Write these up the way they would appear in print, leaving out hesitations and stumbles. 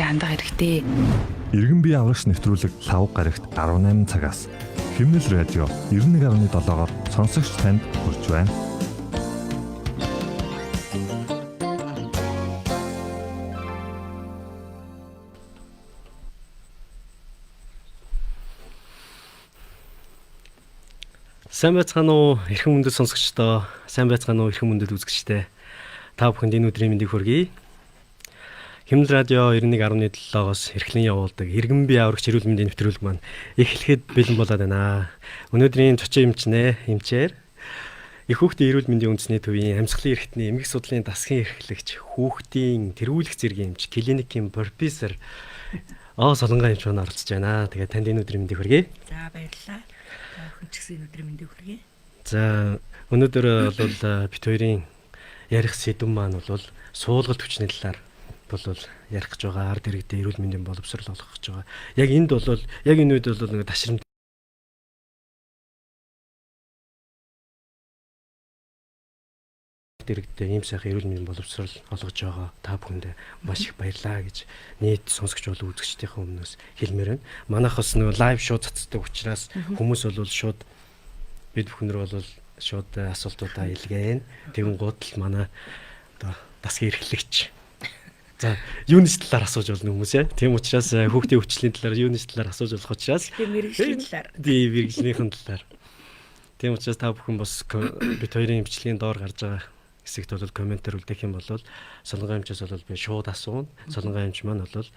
хүнтэй хандах хэрэгтэй. Иргэн бие аврагч нэвтрүүлэг лав гарагт 18 цагаас Химнэл радио 91.7-оор сонсогч танд хүрч байна. Сайн байцгаана уу эрхэм мөндөд сонсогчдоо, сайн байцгаана уу эрхэм мөндөд үзэгчдээ. Та бүхэнд энэ өдрийн мэндийг хүргэе. Химнэл радио 91.7-оос эрхлэн явуулдаг иргэн бие аврагч эрүүл мэндийн нэвтрүүлэг маань эхлэхэд бэлэн болоод байна. Өнөөдрийн цочин эмчээр их хүүхдийн эрүүл мэндийн үндэсний төвийн амьсгалын эрхтний эмгэг судлалын дасгын эрхлэгч, хүүхдийн тэргүүлэх зэргийн эмч, клиникийн профессор Солонгой эмч маань оролцож байна. Тэгээд танд энэ өдрийн мэндийг хүргэе. За баярлалаа. Хүнчгсэн өдрийн мэндийг хүргэе. За өнөөдөр бол бит хоёрын ярих сэдв маань бол суулгалт хүчний талаар бол ярих гэж байгаа. Ард иргэдэд эрүүл мэндийн боловсрол олгох гэж байгаа. Яг энд бол яг энэ үед бол нэг ташрамт иргэдэд ийм сайхан эрүүл мэндийн боловсрол олгож байгаа. Та бүхэнд маш их баярлалаа гэж нийт сонсогч болон үзэгчдийнхээ өмнөөс хэлмээр байна. Манайх бас нөгөө лайв шоу цацдаг учраас хүмүүс бол шууд бид бүхнэр бол шууд асуултуудаа илгээн. Тэгүн гутал манай одоо дасгын эрхлэгч. За юуны талаар асууж болно хүмүүс яа. Тийм учраас хүүхдийн өвчлөлийн талаар юуны талаар асууж болох учраас мэрэгжлийн талаар. Тийм мэрэгжлийнхэн талаар. Тийм учраас та бүхэн бас бид хоёрын эмчилгээний доор гарч байгаа хэсэгт бол комментээр үлдээх юм бол Солонгой эмчээс бол би шууд асууна. Солонгой эмч маань бол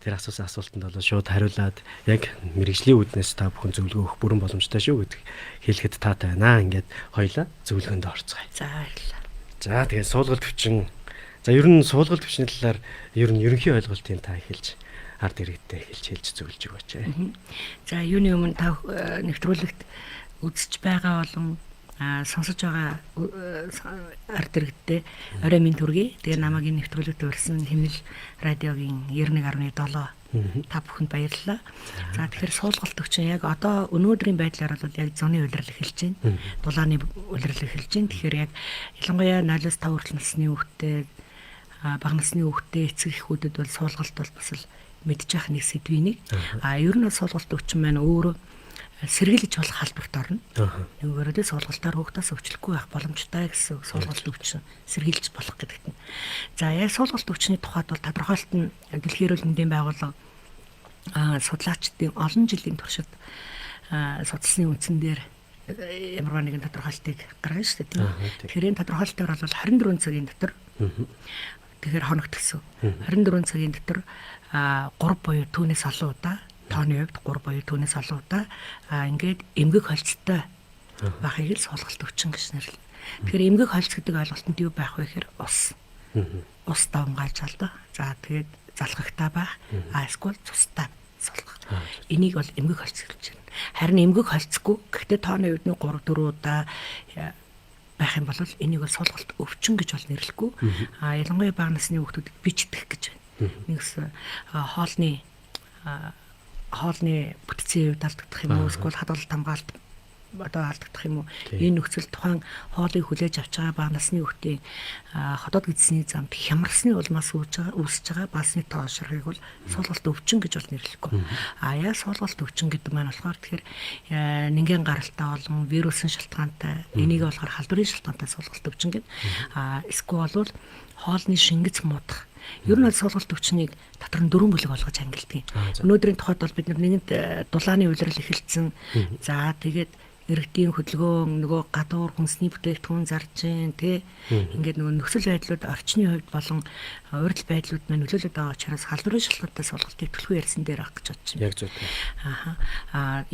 тэр асуусан асуултанд бол шууд хариулаад яг мэрэгжлийн үүднээс та бүхэн зөвлөгөө өгөх бүрэн боломжтой шүү гэдэг хэлэхэд таатай байна. Ингээд хоёлаа зөвлөгөөнд орцгоё. За баярлалаа. За тэгээд суулгалт хүчин. За ер нь суулгалт хүчний талаар ер нь ерөнхий ойлголтын та эхэлж ард иргэдэд хэлж зөвлөж өгөөч. За юуны өмнө та нэвтрүүлэгт үзэж байгаа болон сонсож байгаа ард иргэдэд орой минь төргий. Тэгээ намайг энэ нэвтрүүлэгт урьсан Химнэл радиогийн 91.7 та бүхэнд баярлалаа. За тэгэхээр суулгалт хүчин яг одоо өнөөдрийн байдлаар бол яг зуны улирал эхэлж байна. Дулааны улирал эхэлж байна. Тэгэхээр яг ялангуяа 0-5 хүртэл насны хүүхдэд бага насны хүүхдэд эцэг эхүүдэд бол суулгалт бол бас л мэдж явах нэг сэдвийн нэг. Ер нь суулгалт хүчин маань өөрөө сэргийлж болох халдварт орно. Нэгээрээ суулгалтаар хүүхдээс өвчлөхгүй байх боломжтой гэсэн суулгалт өвчин сэргийлж болох гэдэгт нь. За яг суулгалт өвчний тухайд бол тодорхойлт нь Дэлхийн эрүүл мэндийн байгууллага судлаачдын олон жилийн туршид судалсны үндсэн дээр ямар нэгэн тодорхойлтыг гаргана шүү дээ. Тэгэхээр энэ тодорхойлтоор бол 24 цагийн дотор тэгэхээр хоногт гэсэн. 24 цагийн дотор 3 буюу түүнээс олон удаа тооны хувьд 3 буюу түүнээс олон удаа ингээд эмгэг холцтой байхыг л суулгалт өвчин гэж нэрлэнэ. Тэгэхээр эмгэг холц гэдэг ойлголтод юу байх вэ гэхээр ус. Ус давмгаалж алдаа. За тэгээд залхахтаа байх. Эсвэл цустай суулгах. Энийг бол эмгэг холц гэж байна. Харин эмгэг холцгүй гэхдээ тооны хувьд нь 3 4 удаа байх юм бол энийг бол суулгалт өвчин гэж бол нэрлэхгүй. Ялангуяа бага насны хүүхдүүдэд бичдэх гэж байна. Нэгс хоолны бүтцийн хувьд алдагдах юм уу эсвэл хадгалалт хамгаалалт одоо алдагдах юм уу энэ нөхцөл тухайн хоолыг хүлээж авч байгаа бага насны хүүхдийн хотод гэдсний замд хямрсны улмаас үүсэж байгаа басны тоошрохыг бол суулгалт өвчин гэж бол нэрлэхгүй. Яг суулгалт өвчин гэдэг маань болохоор тэгэхээр нингийн гаралтай болон вирусын шалтгаантай энийг болохоор халдварын шалтгаантай суулгалт өвчин гэдэг. Эсвэл бол хоолны шингэц муудах. Ер нь суулгалт өвчнийг дотор нь 4 бүлэг болгож ангилдаг. Өнөөдрийн тухайд бол бид нэгэнд дулааны улирал эхэлсэн. За тэгээд иргэдийн хөдөлгөөн нөгөө гадуур хүнсний бүтээгдэхүүн зарж гин тий ингээд нөгөө нөхцөл байдлууд орчны хувьд болон урьдчил байдлууд маань нөлөөлөд байгаа учраас халдварын шалтгаантай суулгалтыг төлхөө ярьсан дээр авах гэж бодож байна. Яг зөв.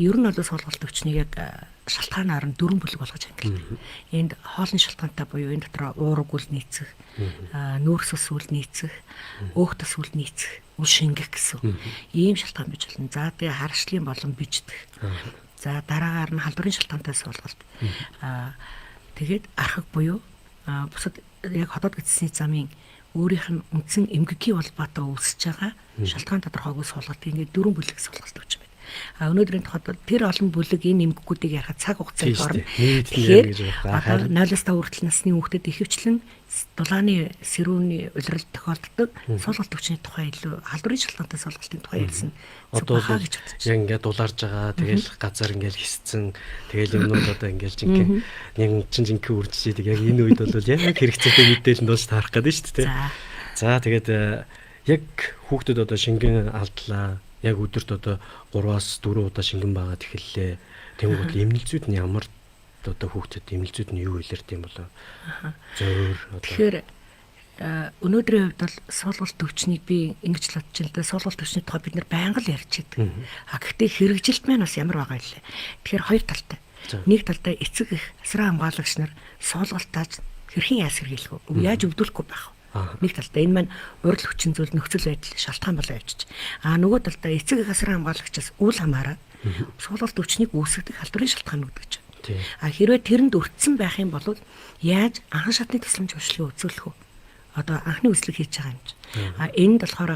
Ер нь бол суулгалт өвчнийг яг шалтгаанаар нь 4 бүлэг болгож ангилдаг. Энд хоолны шалтгаантай буюу энэ дотор уурга үл нийцэх, нүүрс ус үл нийцэх, өөхтөс үл нийцэх, үл шингэх гэсэн ийм шалтгаан бий болно. За тэгээ харшлын болон бичдэх. За дараагаар нь халдварын шалтгаантай суулгалт. Тэгээд архаг буюу бусад яг хотод гэдсний замын өөрийнх нь үндсэн эмгэгийн холбоотой үүсэж байгаа шалтгаан тодорхойгүй суулгалт. Ингээд 4 бүлэг суулгалт өгч байна. Өнөөдрийн тухайд бол тэр олон бүлэг энэ эмгэгүүдийг ярахад цаг хугацаа их орно. Тэгэхээр гэж одоо 0-5 хүртэл насны хүүхдэд ихэвчлэн дулааны сэрүүний улирал тохиолддог суулгалт өвчний тухай илүү халдварын шалтгаантай суулгалтын тухай ярьсан. Одоо яг ингээд дулаарж байгаа. Тэгэл газар ингээд хисцэн. Тэгэл юмнууд одоо ингээд жинхэнэ нэг жинхэнэ үржижээд яг энэ үед бол яг хэрэгцээтэй мэдээлэл дууш таарах гэдэг нь шүү дээ. За тэгээд яг хүүхдэд одоо шингэн алдлаа. Яг өдөрт одоо 3-4 удаа шингэн баагаад эхэллээ. Тэнгүүд эмнэлзүүд нь ямар одоо хүүхдэд эмнэлзүүд нь юу илэрд юм болоо. Зөөр одоо. Тэгэхээр өнөөдрийн хувьд бол суулгалт өвчнийг би ингэж л бодож байна л да. Суулгалт өвчний тухай бид нар байнга л ярьж байдаг. Гэхдээ хэрэгжилт маань бас ямар байгаа юм лээ. Тэгэхээр хоёр талтай. Нэг талдаа эцэг их асран хамгаалагч нар суулгалтаас хэрхэн яас хэрэглэх вэ? Яаж өвдүүлэхгүй байх вэ? Нэг талдаа энэ маань урд хүчин зүйл нөхцөл байдал шалтгаан болоо явчих. Нөгөө талдаа эцэг их асран хамгаалагчаас үл хамааран суулгалт өвчнийг үүсгэх халдварын шалтгаан үүдэж байна. Хэрвээ тэрэнд өртсөн байх юм бол яаж анхан шатны тусламж урьдчилан үзүүлэх вэ? Одоо анхны үзлэг хийж байгаа юм чи. Энд болохоор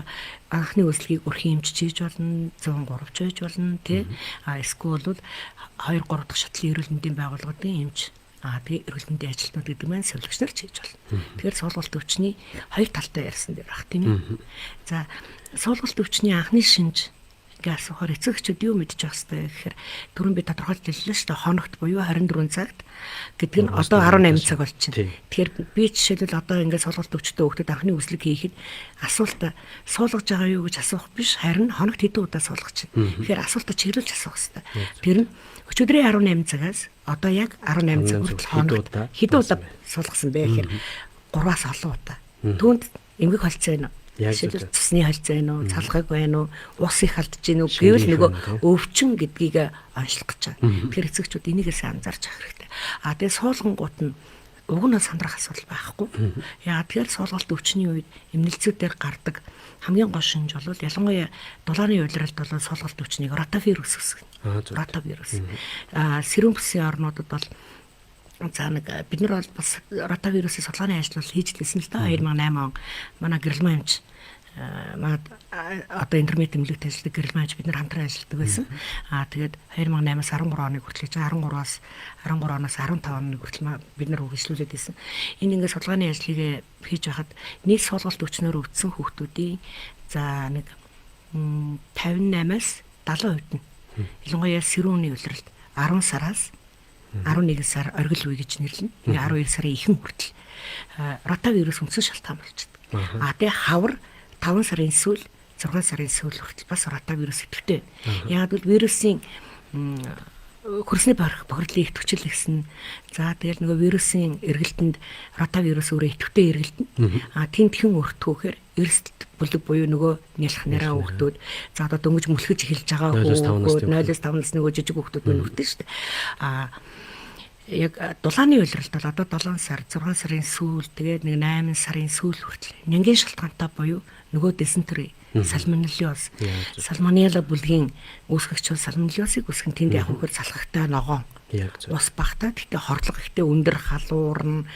анхны үзлэгийг өрхийн эмч хийж болно, 103 ч байж болно, тий. Эсвэл бол 2 3 дахь шатлын эрүүл мэндийн байгууллагын эмч тэгээ эрүүл мэндийн ажилтнууд гэдэг маань сувлагч нар хийж болно. Тэгэхээр суулгалт өвчний хоёр талтай ярьсан дээр баг тийм ээ. За суулгалт өвчний анхны шинж ингээ асуухаар эцэгчүүд юу мэдчих байх вэ гэхээр түрүүн би тодорхойлж хэллээ шүү дээ. Хоногт буюу 24 цагт гэдэг нь одоо 18 цаг болж байна. Тэгэхээр би жишээлбэл одоо ингээ суулгалт өвчтөд хүүхдэд анхны үзлэг хийхэд асуултаа суулгаж байгаа юу гэж асуух биш, харин хоногт хэдэн удаа суулгаж байна. Тэгэхээр асуултаа чиглүүлж асуух хэрэгтэй. Тэр нь өчигдрийн 18 цагаас одоо яг 18 цаг хүртэл хоногт хэдэн удаа суулгасан бэ гэхээр 3-аас олон удаа. Түүнд эмгэг холцоо байна. Жишээлбэл цусны холцоо байна уу, цалгаг байна уу, ус их алдж байна уу гэвэл нөгөө өвчин гэдгийг онцлох гэж байгаа. Тэгэхээр эцэгчүүд энийгээс анзаарч авах хэрэгтэй. Тэгээ суулгангууд нь уг нь сандрах асуудал байхгүй. Яагаад тэгэхээр суулгалт өвчний үед эмнэлзүүдээр гардаг хамгийн гол шинж бол ялангуяа дулааны улиралд бол суулгалт өвчнийг ротавирус үүсгэнэ. Ротавирус. Сэрүүн бүсийн орнуудад бол за нэг бид нар бол бас ротавирусын судалгааны ажил бол хийж лээсэн л да 2008 он манай гэрэлмэн эмч манай одоо интернет эмнэлэгт ажилладаг гэрэлмэн эмч бид нар хамтран ажилладаг байсан. Тэгээд 2008-аас 13 оны хүртэл 13-аас 15 оны хүртэл бид нар үргэлжлүүлээд байсан. Энэ ингээд судалгааны ажлыг хийж байхад нийт суулгалт өвчнөөр өвдсөн хүүхдүүдийн за нэг 58-аас 70% нь ялангуяа сэрүүний улиралд 10 сараас 11 сар оргил үе гэж нэрлэнэ. 12 сарын ихэнх хүртэл ротавирус үндсэн шалтгаан болж байна. Тэгээ хавар 5 сарын сүүл 6 сарын сүүл хүртэл бас ротавирус идэвхтэй байна. Яг бол вирусын хөрсний бохирлын идэвхжил гэсэн. За тэгэл нөгөө вирусын эргэлтэнд ротавирус өөрөө идэвхтэй эргэлтэн. Тэнтхэн өртгөхээр эрсдэл бүлэг буюу нөгөө нялх нараа хүүхдүүд за одоо дөнгөж мүлхэж эхэлж байгаа хүүхдүүд 0-5 насны нөгөө жижиг хүүхдүүд байна үгтэй шүү дээ. Яг дулааны улиралд бол одоо 7 сар 6 сарын сүүл тэгээд нэг 8 сарын сүүл хүртэл нянгийн шалтгаантай буюу нөгөө дизентери сальмонеллез сальмонелла бүлгийн үүсгэгч сальмонеллезыг үүсгэн тэнд яг хөхөр салхахтай ногоон ус багтаа гэхдээ хордлого ихтэй өндөр халуурн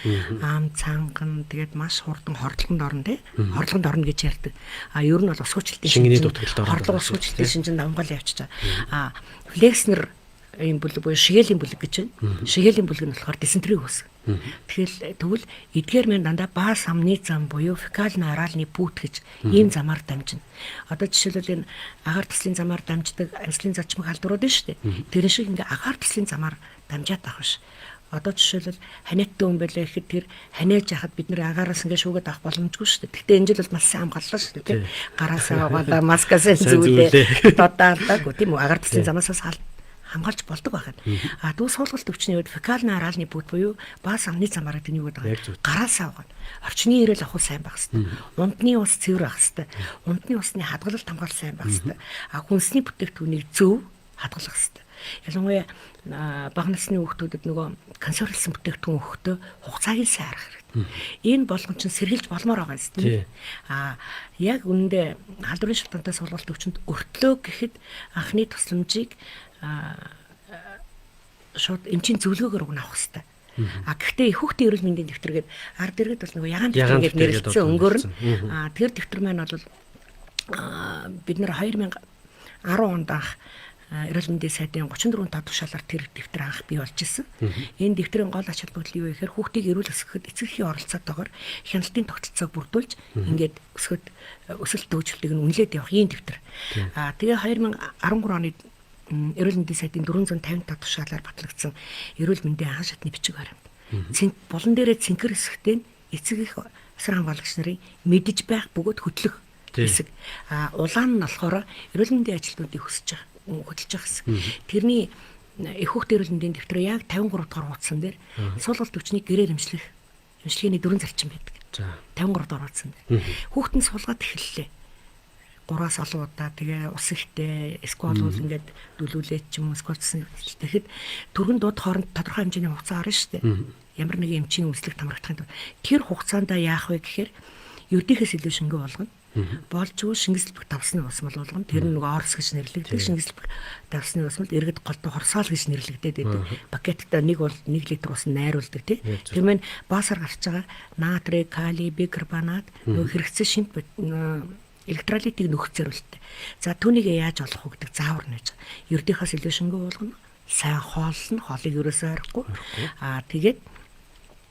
ам цанган тэгээд маш хурдан хордлогонд орно тий хордлогонд орно гэж ярьдаг. Ер нь бол усгүйчлэлтийн шингэний дутагдлалд орно. хордлого усгүйчлэлтийн шинжинд амгаал явчихаа. Флекснер ийм бүлэг буюу шигэлийн бүлэг гэж байна. Шигэлийн бүлэг нь болохоор дизентери үүсгэн. Тэгвэл эдгээр маань дандаа баа самны зам буюу фекалны араалны бүүт гэж ийм замаар дамжина. Одоо жишээлбэл энэ агаар таслын замаар дамждаг амьслын зочмог халдварууд нь шүү дээ. Тэр шиг ингээ агаар таслын замаар дамжаад авах биш. Одоо жишээлбэл ханиаттай хүн байлаа гэхэд тэр ханиаж яхад бид нэр агаараас ингээ шүүгээд авах боломжгүй шүү дээ. Гэхдээ энэ жил бол маш сайн хамгааллаа шүү дээ. Гараасаа угаалаа, маскасаа зүүлээ, додоолаагүй тийм үү? Агаар таслын замаасаа хамгаалж болдог байхад. Дүү суулгалт өвчний үед фекалны араалны бүүт буюу баа самны замаар гэдэг нь юу гэдэг вэ? Гараасаа угаана. Орчны ирээл авах сайн байх хэрэгтэй. Ундны ус цэвэр байх хэрэгтэй. Ундны усны хадгалалт хамгаалал сайн байх хэрэгтэй. Хүнсний бүтээгдэхүүнийг зөв хадгалах хэрэгтэй. Ялангуяа бага насны хүүхдүүдэд нөгөө консервлсан бүтээгдэхүүн өгөхдөө хугацааг сайн харах хэрэгтэй. Энэ болгон чинь сэргийлж болмоор байгаа юм тийм. Яг үнэндээ халдварын шалтгаантай суулгалт өвчнөд өртлөө гэхэд анхны тусламжийг шууд эмчийн зөвлөгөөгөөр өгнө авах хэрэгтэй. Гэхдээ хүүхдийн эрүүл мэндийн дэвтэргээд ард иргэд бол нөгөө ягаан дэвтэргээд нэрлэлсэн өнгөрн. Тэр дэвтэр маань бол бид нэр 2010 онд анх эрүүл мэндийн сайдын 34 тав тушаалаар тэр дэвтэр анх бий болж ирсэн. Энэ дэвтрийн гол ач холбогдол юу вэ гэхээр хүүхдийг эрүүл өсгөхөд эцэгхийн оролцоотойгоор хяналтын тогтолцоог бүрдүүлж ингээд өсгөхөд өсөлт дэвжүүлэлтийг нь үнэлээд явах ийм дэвтэр. Тэгээ 2013 оны эрүүл мэндийн сайдын 455 тушаалаар батлагдсан эрүүл мэндийн хаан шатны бичиг баримт. Булан дээрээ цэнхэр хэсэгтээ эцэг их асар хамгаалагч нарын мэдж байх бөгөөд хөтлөх хэсэг. Улаан нь болохоор эрүүл мэндийн ажилтнуудыг хөтлж байгаа хэсэг. Тэрний их хүүхдийн эрүүл мэндийн дэвтэр яг 53 дугаар хуудсан дээр суулгалт өвчнийг гэрээр эмчилгээний дөрвөн зарчим байдаг. 53 дугаар хуудсан дээр. Хүүхэд нь суулгаад эхэллээ. 3-аас олон удаа тэгээ ус ихтэй эсвэл бол ингээд дөлүүлээд ч юм уу сквацсан тэгэхэд түргэн дууд хооронд тодорхой хэмжээний хугацаа орно шүү дээ. Ямар нэгэн эмчийн үзлэг тамрагдахын тулд тэр хугацаанд яах вэ гэхээр ердийнхээс илүү шингэн болгоно. Болжгүй шингэслэх давсны ус мал болгоно. Тэр нь нөгөө орс гэж нэрлэгддэг. Шингэслэх давсны ус мал иргэд голдоо хорсоол гэж нэрлэгдээд байдаг. Пакеттай нэг бол 1 литр ус найруулдаг тий. Тэрмэн баасаар гарч байгаа натрий, калий, бикарбонат нөгөө хэрэгцээ шинт электролитийг нөхөх зорилттой. За түүнийг яаж олох вэ гэдэг заавар нэж. Ердийнхээс илүү шингэн болгоно. Сайн хооллно, хоолыг ерөөсөө орохгүй. Тэгээд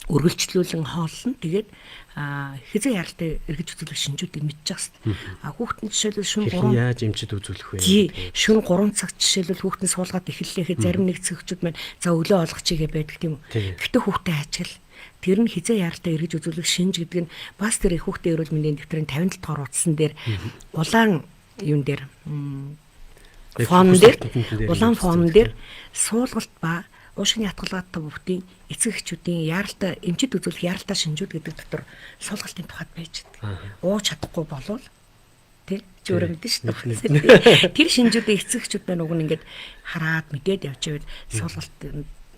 үргэлжлүүлэн хооллно. Тэгээд хязгаар яралтай эргэж үзүүлэх шинжүүдийг мэдчих хэвээр. Хүүхдэн жишээлбэл шөнө 3 яаж эмчид үзүүлэх вэ? Тий, шөнө 3 цаг жишээлбэл хүүхдэн суулгаад эхэллээхэд зарим нэг цэгчүүд маань за өглөө олгочихъя байдаг тийм үү. Гэхдээ хүүхдээ ажигл тэр нь хязгаар яралтай эргэж үзүүлэх шинж гэдэг нь бас тэр их хүүхдийн эрүүл мэндийн дэвтрийн 57 дугаар утсан дээр улаан юун дээр улаан фон дээр суулгалт ба уушгины хатгалгаатай бүхтийн эцэг эхчүүдийн яралтай эмчид үзүүлэх яралтай шинжүүд гэдэг дотор суулгалтын тухайд байж байгаа. Ууж чадахгүй болвол тий зөөрөмд шүү дээ. Тэр шинжүүдийг эцэг эхчүүд маань уг нь ингээд хараад мэдээд явж байвал суулгалт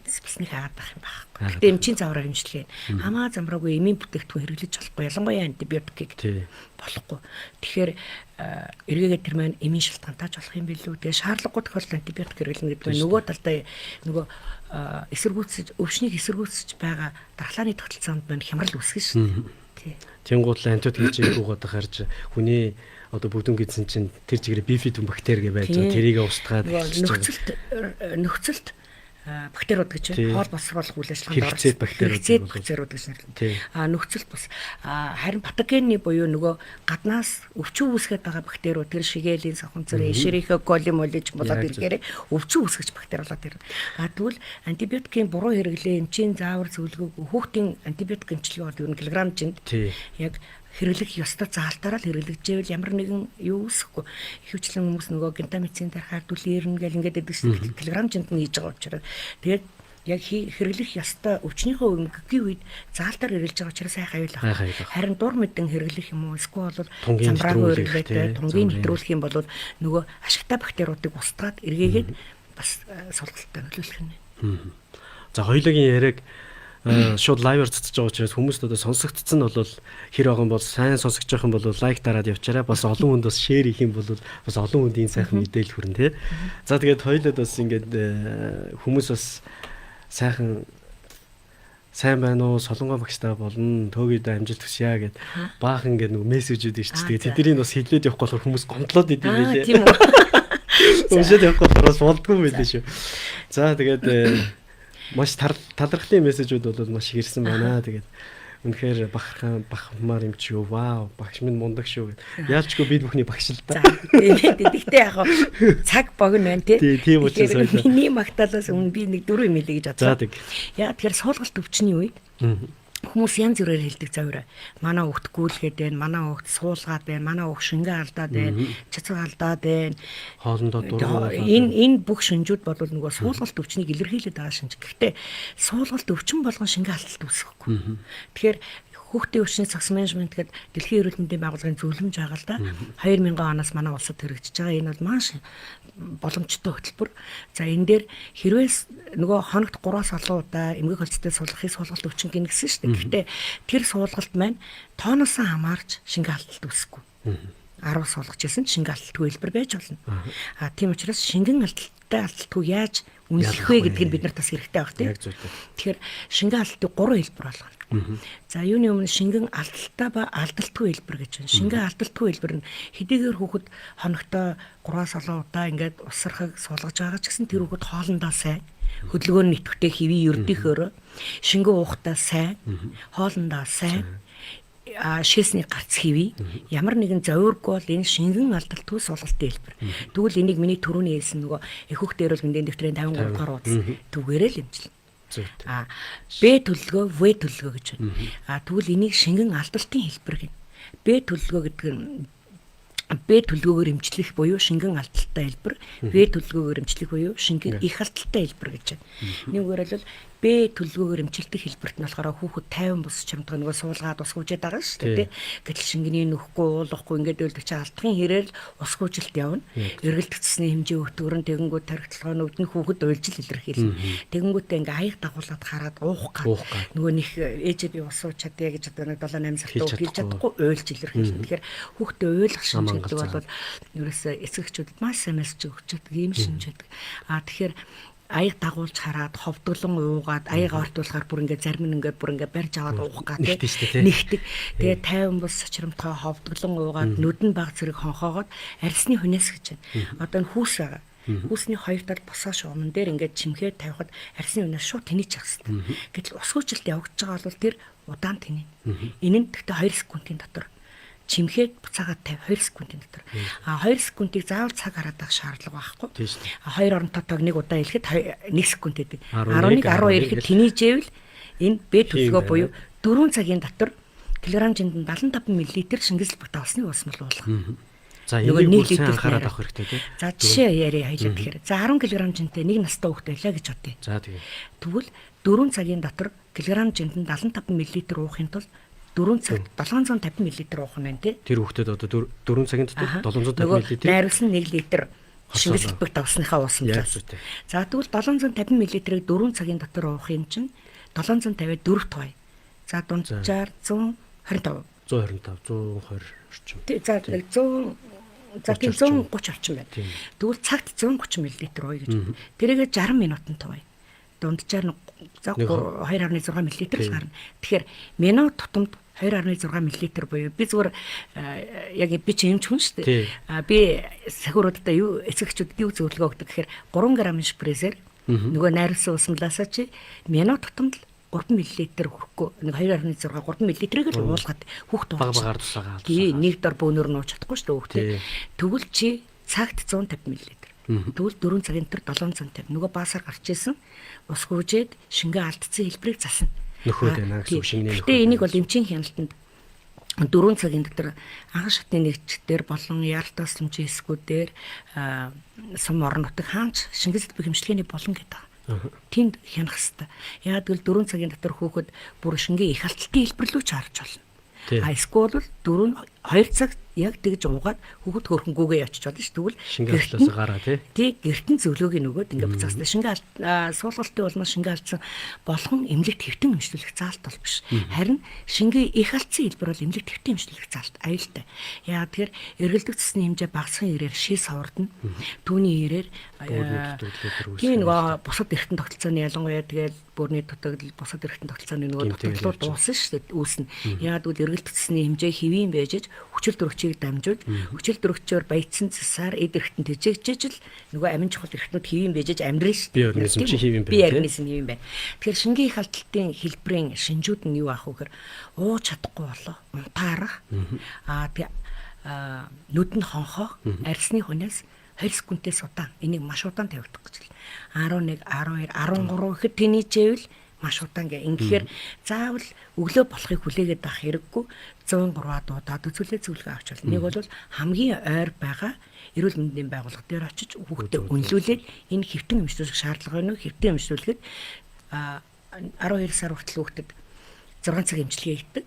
специфик хаагаад байх юм байхгүй. Гэтэ эмчийн завраар эмчилгээ хамаа замраагүй эмийн бүтээгдэхүүн хэрэглэж болохгүй. Ялангуяа антибиотикийг болохгүй. Тэгэхээр эргээгээд тэр маань эмийн шалтгаантайч болох юм билүү. Тэгээ шаардлагагүй тохиолдолд антибиотик хэрэглэнэ гэдэг нь нөгөө талдаа нөгөө эсэргүүцэж өвчнийг эсэргүүцэж байгаа дархлааны тогтолцоонд маань хямрал үүсгэж шүү дээ. Тэнгуудлаа антибиотик хийж уугаад харж хүний одоо бүгдэн гэсэн чинь тэр чигээр бифидум бактери гэж байж байгаа. Тэрийг устгаад нөхцөлт бактериуд гэж хоол боловсруулах үйл ажиллагаанд орсон бактериуд гэж нэрлэдэг. Нөхцөлт бас харин патогенний буюу нөгөө гаднаас өвчин үүсгэж байгаа бактериуд тэр шигээлийн сохонцор эшерихэ колимолиж болоод ирэхээр өвчин үүсгэж бактери болоод ирнэ. Тэгвэл антибиотикийн буруу хэрэглээ эмчийн заавар зөвлөгөөг хүүхдийн антибиотик эмчилгээ бол ер нь килограммчинд яг хэрэглэх ёстой заалтаараа л хэрэглэгжээвэл ямар нэгэн юу үүсэхгүй. Ихэвчлэн хүмүүс нөгөө гентамицин тархаар дүлэрнэ гэл ингээд эдэг чинь килограммчинд нь хийж байгаа учраас тэгээд яг хэрэглэх ёстой өвчнийхөө өмгөгийн үед заалтаар хэрэглэж байгаа учраас сайхан аюул байна. Харин дур мэдэн хэрэглэх юм уу эсвэл бол замбраагүй хэрэглээд тунгийн нэвтрүүлэх юм бол нөгөө ашигтай бактериудыг устгаад эргээгээд бас сулгалттай нөлөөлөх нь. За хоёулагийн яриаг шууд лайваар цацж байгаа учраас хүмүүст одоо сонсогдсон нь бол хэр байгаа юм бол сайн сонсогч байх юм бол лайк дараад явчаарай. Бас олон хүнд бас шеэр хийх юм бол бас олон хүнд энэ сайхан мэдээлэл хүрнэ тий. За тэгээд хоёулаад бас ингээд хүмүүс бас сайн байна уу, солонгоо багштай болно, төөгээд амжилт хүсье гэд баахан ингээд нэг мессежүүд ирж тэгээд тэднийг бас хэлээд явахгүй болохоор хүмүүс гомдлоод идэв байлээ. Тийм үү. Уншаад явахгүй болохоор болдгүй байлээ шүү. За тэгээд маш талархлын мессежүүд бол маш их ирсэн байна. Тэгээд үнэхээр бахмаар юм чи юу, вау, багш минь мундаг шүү гэд. Яалчгүй бид бүхний багш л да. Тэгтээ яг цаг богино байна тий. Тийм учраас миний магтаалаас өмнө би нэг 4 юм хэлье гэж бодлоо. Яг тэгэхээр суулгалт өвчний үед хүмүүс янз бүрээр хэлдэг завраа. Манай хүүхд гүйлгээд байна, манай хүүхд суулгаад байна, манай хүүхд шингээ алдаад байна, цэцэг алдаад байна. Хоолндоо дургуй. Энэ бүх шинжүүд бол нөгөө суулгалт өвчнийг илэрхийлээд байгаа шинж. Гэхдээ суулгалт өвчин болгон шингээ алдалт үүсэхгүй. Тэгэхээр хүүхдийн өвчний цогц менежмент гэдэг дэлхийн эрүүл мэндийн байгууллагын зөвлөмж байгаа л да. 2000 оноос манай улсад хэрэгжиж байгаа. Энэ бол маш боломжтой хөтөлбөр. За энэ дээр хэрвээ нөгөө хоногт 3-аас олон удаа эмгэг холцтой суулгахыг суулгалт өвчин гингсэн шүү дээ. Гэхдээ тэр суулгалт маань тооноосоо хамаарч шингээ алдалт үүсэхгүй. 10 суулгаж ирсэн шингэн алдалтгүй хэлбэр байж болно. Тийм учраас шингэн алдалтгүй яаж үнэлэх вэ гэдгийг бид нарт бас хэрэгтэй байх тийм. Тэгэхээр шингэн алдалтыг 3 хэлбэр болгоно. За юуны өмнө шингэн алдалтай ба алдалтгүй хэлбэр гэж байна. Шингэн алдалтгүй хэлбэр нь хэдийгээр хүүхэд хоногтой 3-7 удаа ингээд усрахыг суулгаж байгаа ч гэсэн тэр хүүхэд хоолндоо сайн, хөдөлгөөн нэтгэвтэй хэвийн ердийнхөөрөө шингэн уухтаа сайн, хоолндоо сайн, шээсний гарц хэвий ямар нэгэн зовиргүй бол энэ шингэн алдалтгүй суулгалтын хэлбэр. Тэгвэл энийг миний түрүүний хэлсэн нөгөө эхүүх дээр бол мэндийн дэвтрийн 53 дугаар хуудас түгээрээ л эмчилнэ. Б төлөлгөө, В төлөлгөө гэж байна. Тэгвэл энийг шингэн алдалтын хэлбэр гэнэ. Б төлөлгөө гэдэг нь Б төлөвлөгөөр эмчлэх буюу шингэн алдaltaй хэлбэр, В төлөвлөгөөр эмчлэх буюу шингэн их алдaltaй хэлбэр гэж байна. Нэгүгээр бол Б төлөвлөгөөр эмчилдэг хэлбэрт нь болохоор хүүхэд 50 бус чамдгаа нөгөө суулгаад усгуужээд байгаа шүү дээ. Гэтэл шингэний нөхгүй уулахгүй ингээд өөлдөг чи алдахын хэрээр усгуужилт явна. Эргэлдэгцсний хэмжээ өтгөрөн тэгэнгүүт тархитлагын өвдний хүүхэд уйлжил илэрхийлнэ. Тэгэнгүүтээ ингээ аяг дагуулад хараад уух гад нөгөө нэг ээжээ би усууч чадъя гэж одоо нэг 7-8 сартаа хэлж чадахгүй уйлж илэрхийлнэ. Тэгэхээр хүүхдээ уйлах шинж гэдэг бол ерөөсөө эцэгчүүдэд маш сайн мессеж өгч чаддаг юм шинж байдаг. Тэгэхээр аяг дагуулж хараад ховдглон уугаад аяг ортуулахаар бүр ингээ зарим нь ингээ бүр ингээ барьж аваад уух гад нэгдэг. Тэгээ 50 бус сочромтгой ховдглон уугаад нүдэн баг зэрэг хонхоогоод арьсны хүнээс гэж байна. Одоо энэ хүүс байгаа. Хүүсний хоёр талд босоош өмнө дээр ингээ чимхээ тавихад арьсны хүнээс шууд тэнийж явах хэрэгтэй. Гэтэл усгүйжилт явагдаж байгаа бол тэр удаан тэний. Энэ нь гэхдээ 2 секундын дотор чимхээд буцаагаад 2 секундын дотор. 2 секундыг заавал цаг хараад байх шаардлага байхгүй. 2 оронтойг нэг удаа хэлэхэд 1 секунд гэдэг. 11 12 гэхэд тэнийжээвэл энэ Б төлөвлөгөө буюу 4 цагийн дотор килограмм жинд 75 мл шингэсэлбэг давсны ус мал уулгах. За энийг сайн анхаарал авах хэрэгтэй тийм. За жишээ яриа хоёлаа тэгэхээр. За 10 кг жинтэй нэг настай хүүхэд байлаа гэж бодъё. За тэгээ. Тэгвэл 4 цагийн дотор килограмм жинд 75 мл уухын тулд 4 цагт 750 мл уух нь байна тий. Тэр хүүхдэд одоо 4 цагийн дотор 750 мл найруулсан 1 литр шингэсэлбэг давсныхаа уусан place. За тэгвэл 750 мл-ийг 4 цагийн дотор уух юм чинь 750-д 4 тугай. За дунджаар 125. 120 орчим. Тий за 130 орчим байна. Тэгвэл цагт 130 мл ууя гэж. Тэрийгээ 60 минутанд тугай. Дунджаар за 2.6 мл л гарна. Тэгэхээр минут тутамд 2.6 мл буюу би зүгээр яг би чи юмч хүн шүү дээ. Би сахиуруудаа юу эцэгчүүдэд юу зөвлөгөө өгдөг гэхээр 3 г шпрезээр нөгөө найруулсан усмлаасаа чи минут тутамд 3 мл хүрэхгүй нэг 2.6 3 мл-ийг л уулгаад хүүхд багаар тусаагаа. Тий нэг дор бөөнөр нууж чадахгүй шүү дээ хүүхдээ. Тэгвэл чи цагт 150 мл. Тэгвэл 4 цагийн дотор 750 нөгөө баасаар гарч исэн ус хөөжээд шингээ алдсан хэлбэрийг засна. Нөхөд байна гэсэн шингэний нөхөд. Тэгээ энийг бол эмчийн хяналтанд 4 цагийн дотор анхан шатны нэгжтэр болон яаралтай тусламжийн эсгүүдээр сум орон нутаг хаанч шингэсэлбэг хэмжлэгээний болон гэдэг. Тэнд хянах хэрэгтэй. Яг л 4 цагийн дотор хүүхэд бүр шингээ их алдалтын хэлбэрлүүч харж болно. Эсвэл 2 цаг яг тэгж уугаад хүүхэд хөрхөнгүүгээ явчих болно ш. Тэгвэл шингээ гараа тий гэртэн зөвлөгөөг нөгөөд ингээ буцаастай шингээ суулгалтын улмаас шингээ алдсан болгон эмнэлэгт хэвтэн эмчлүүлэх заалт бол биш. Харин шингээ их алдсан хэлбэр бол эмнэлэгт хэвтэн эмчлүүлэх заалт аюултай. Яагаад тэгэхээр эргэлдэх цэсний хэмжээ багасхын ирээр шээс хавардна. Түүний ирээр тийм нөгөө бусад эргэтэн тогтолцооны ялангуяа тэгэл бүрний дутагдал бусад эргэтэн тогтолцооны нөгөө дутагдлууд дуусна шүү дээ үүснэ. Яагаад гэвэл эргэлдэх цэсний хэмжээ хэвийн байж хүчил дөрөгчийг дамжуулж хүчил дөрөгчөөр баяцсан цэсаар эд эргэтэн тэжээгчэж л нөгөө амин чухал эргэтнүүд хэвийн байжж амьдрын шүү. Би организм чи хэвийн байна. Би организм хэвийн байна. Тэгэхээр шингийн их алдалтын хэлбэрийн шинжүүд нь юу аах вэ гэхээр ууж чадахгүй болоо унтаарах нүд нь хонхоо арьсны хүнээс 2 секундээс удаан энийг маш удаан тавигдах гэж байна. 11 12 13 гэхэд тэнийжээвэл маш удаан гэ. Ингэхээр заавал өглөө болохыг хүлээгээд авах хэрэггүй 103 дуудаад үзүүлээ зөвлөгөө авч болно. Нэг бол хамгийн ойр байгаа эрүүл мэндийн байгууллага дээр очиж хүүхдэд үнэлүүлээд энэ хэвтэн эмчлүүлэх шаардлага байна уу? Хэвтэн эмчлүүлэхэд 12 сар хүртэл хүүхдэд 6 цаг эмчилгээ хийдэг.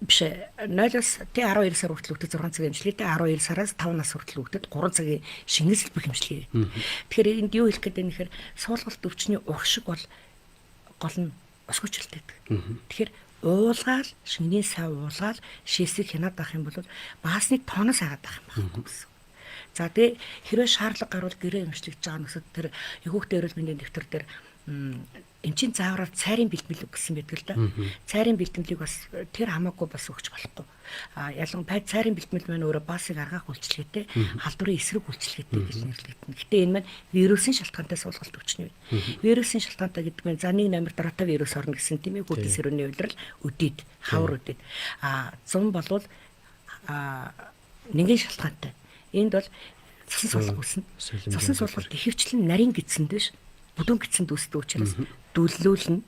Биш 0-аас 12 сар хүртэл хүүхдэд 6 цаг эмчилгээтэй 12 сараас 5 нас хүртэл хүүхдэд 3 цагийн шингэсэлбэг эмчилгээ. Тэгэхээр энд юу хэлэх гээд байна гэхээр суулгалт өвчний урагшиг бол гол нь усгүйчлэлт гэдэг. Тэгэхээр уулгаал шинийн сав уулгаал шээсийг хянаад авах юм бол баасныг тооноос хагаад авах юм байна гэсэн. За тэгээ хэрвээ шаардлага гарвал гэрээ эмчлэгдэж байгаа нөхөд тэр хүүхдийн эрүүл мэндийн дэвтэр дээр эмчийн заавраар цайрын бэлтгэл гэсэн байдаг л да. Цайрын бэлтгэлийг бас тэр хамаагүй бас өгч болохгүй. Ялангуяа цайрын бэлтгэл маань өөрөө баасыг аргаах үйлчилгээтэй, халдварын эсрэг үйлчилгээтэй гэж нэрлэгдэнэ. Гэхдээ энэ маань вирусын шалтгаантай суулгалт өвчнө. Вирусын шалтгаантай гэдэг нь за нэг намирт рота вирус орно гэсэн тийм ээ. Хүүхдийн сэрүүний улирал өдийд, хавар өдийд. 100 болвол нэгэн шалтгаантай. Энд бол цасан суулгах үүснэ. Цасан суулгалт ихэвчлэн нарийн гидсэнд биш, бүдүүн гидсэнд үүсдэг учраас дүллүүлнэ.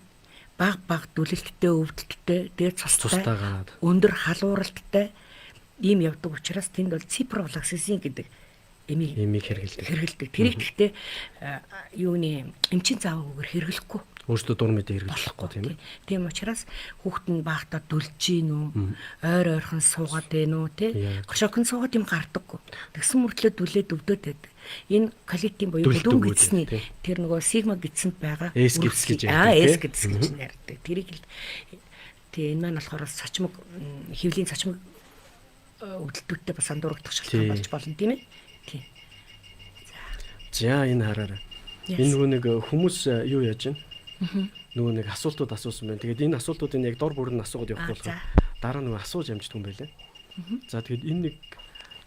Баг дүлэлттэй, өвдөлттэй, тэгээд цустай гараад өндөр халууралттай ийм явдаг учраас тэнд бол ципрофлаксин гэдэг эмийг хэрэгэлдэг. Тэрийг гэхдээ юуны эмчийн зааваргүйгээр хэрэглэхгүй. Өөртөө дур мэдээ хэрэглэхгүй тийм ээ. Тийм учраас хүүхэд нь баахтаа дүлж гин үү, ойр ойрхон суугаад байна уу тий. Гошокн суугаад юм гардаггүй. Тэгсэн мөртлөө дүлээд өвдөд байдаг. Энэ калитин буюу бүдүүн гидсний тэр нөгөө сигма гидсэнд байгаа S гидс гэж ярьдаг. S гидс гэж ярьдаг. Тэрийг л тий энэ маань болохоор сачмаг хөвлийн сачмаг өвдөлтүүдтэй бас андуурагдах шалтгаан болж болно тийм ээ. Тий. За энэ хараарай. Энэ нөгөө нэг хүмүүс юу яаж байна? Нөгөө нэг асуултууд асуусан байна. Тэгээд энэ асуултуудыг яг дор бүрэн асуугаад явах болохоор дараа нөгөө асууж амждаг юм байлаа. За тэгээд энэ нэг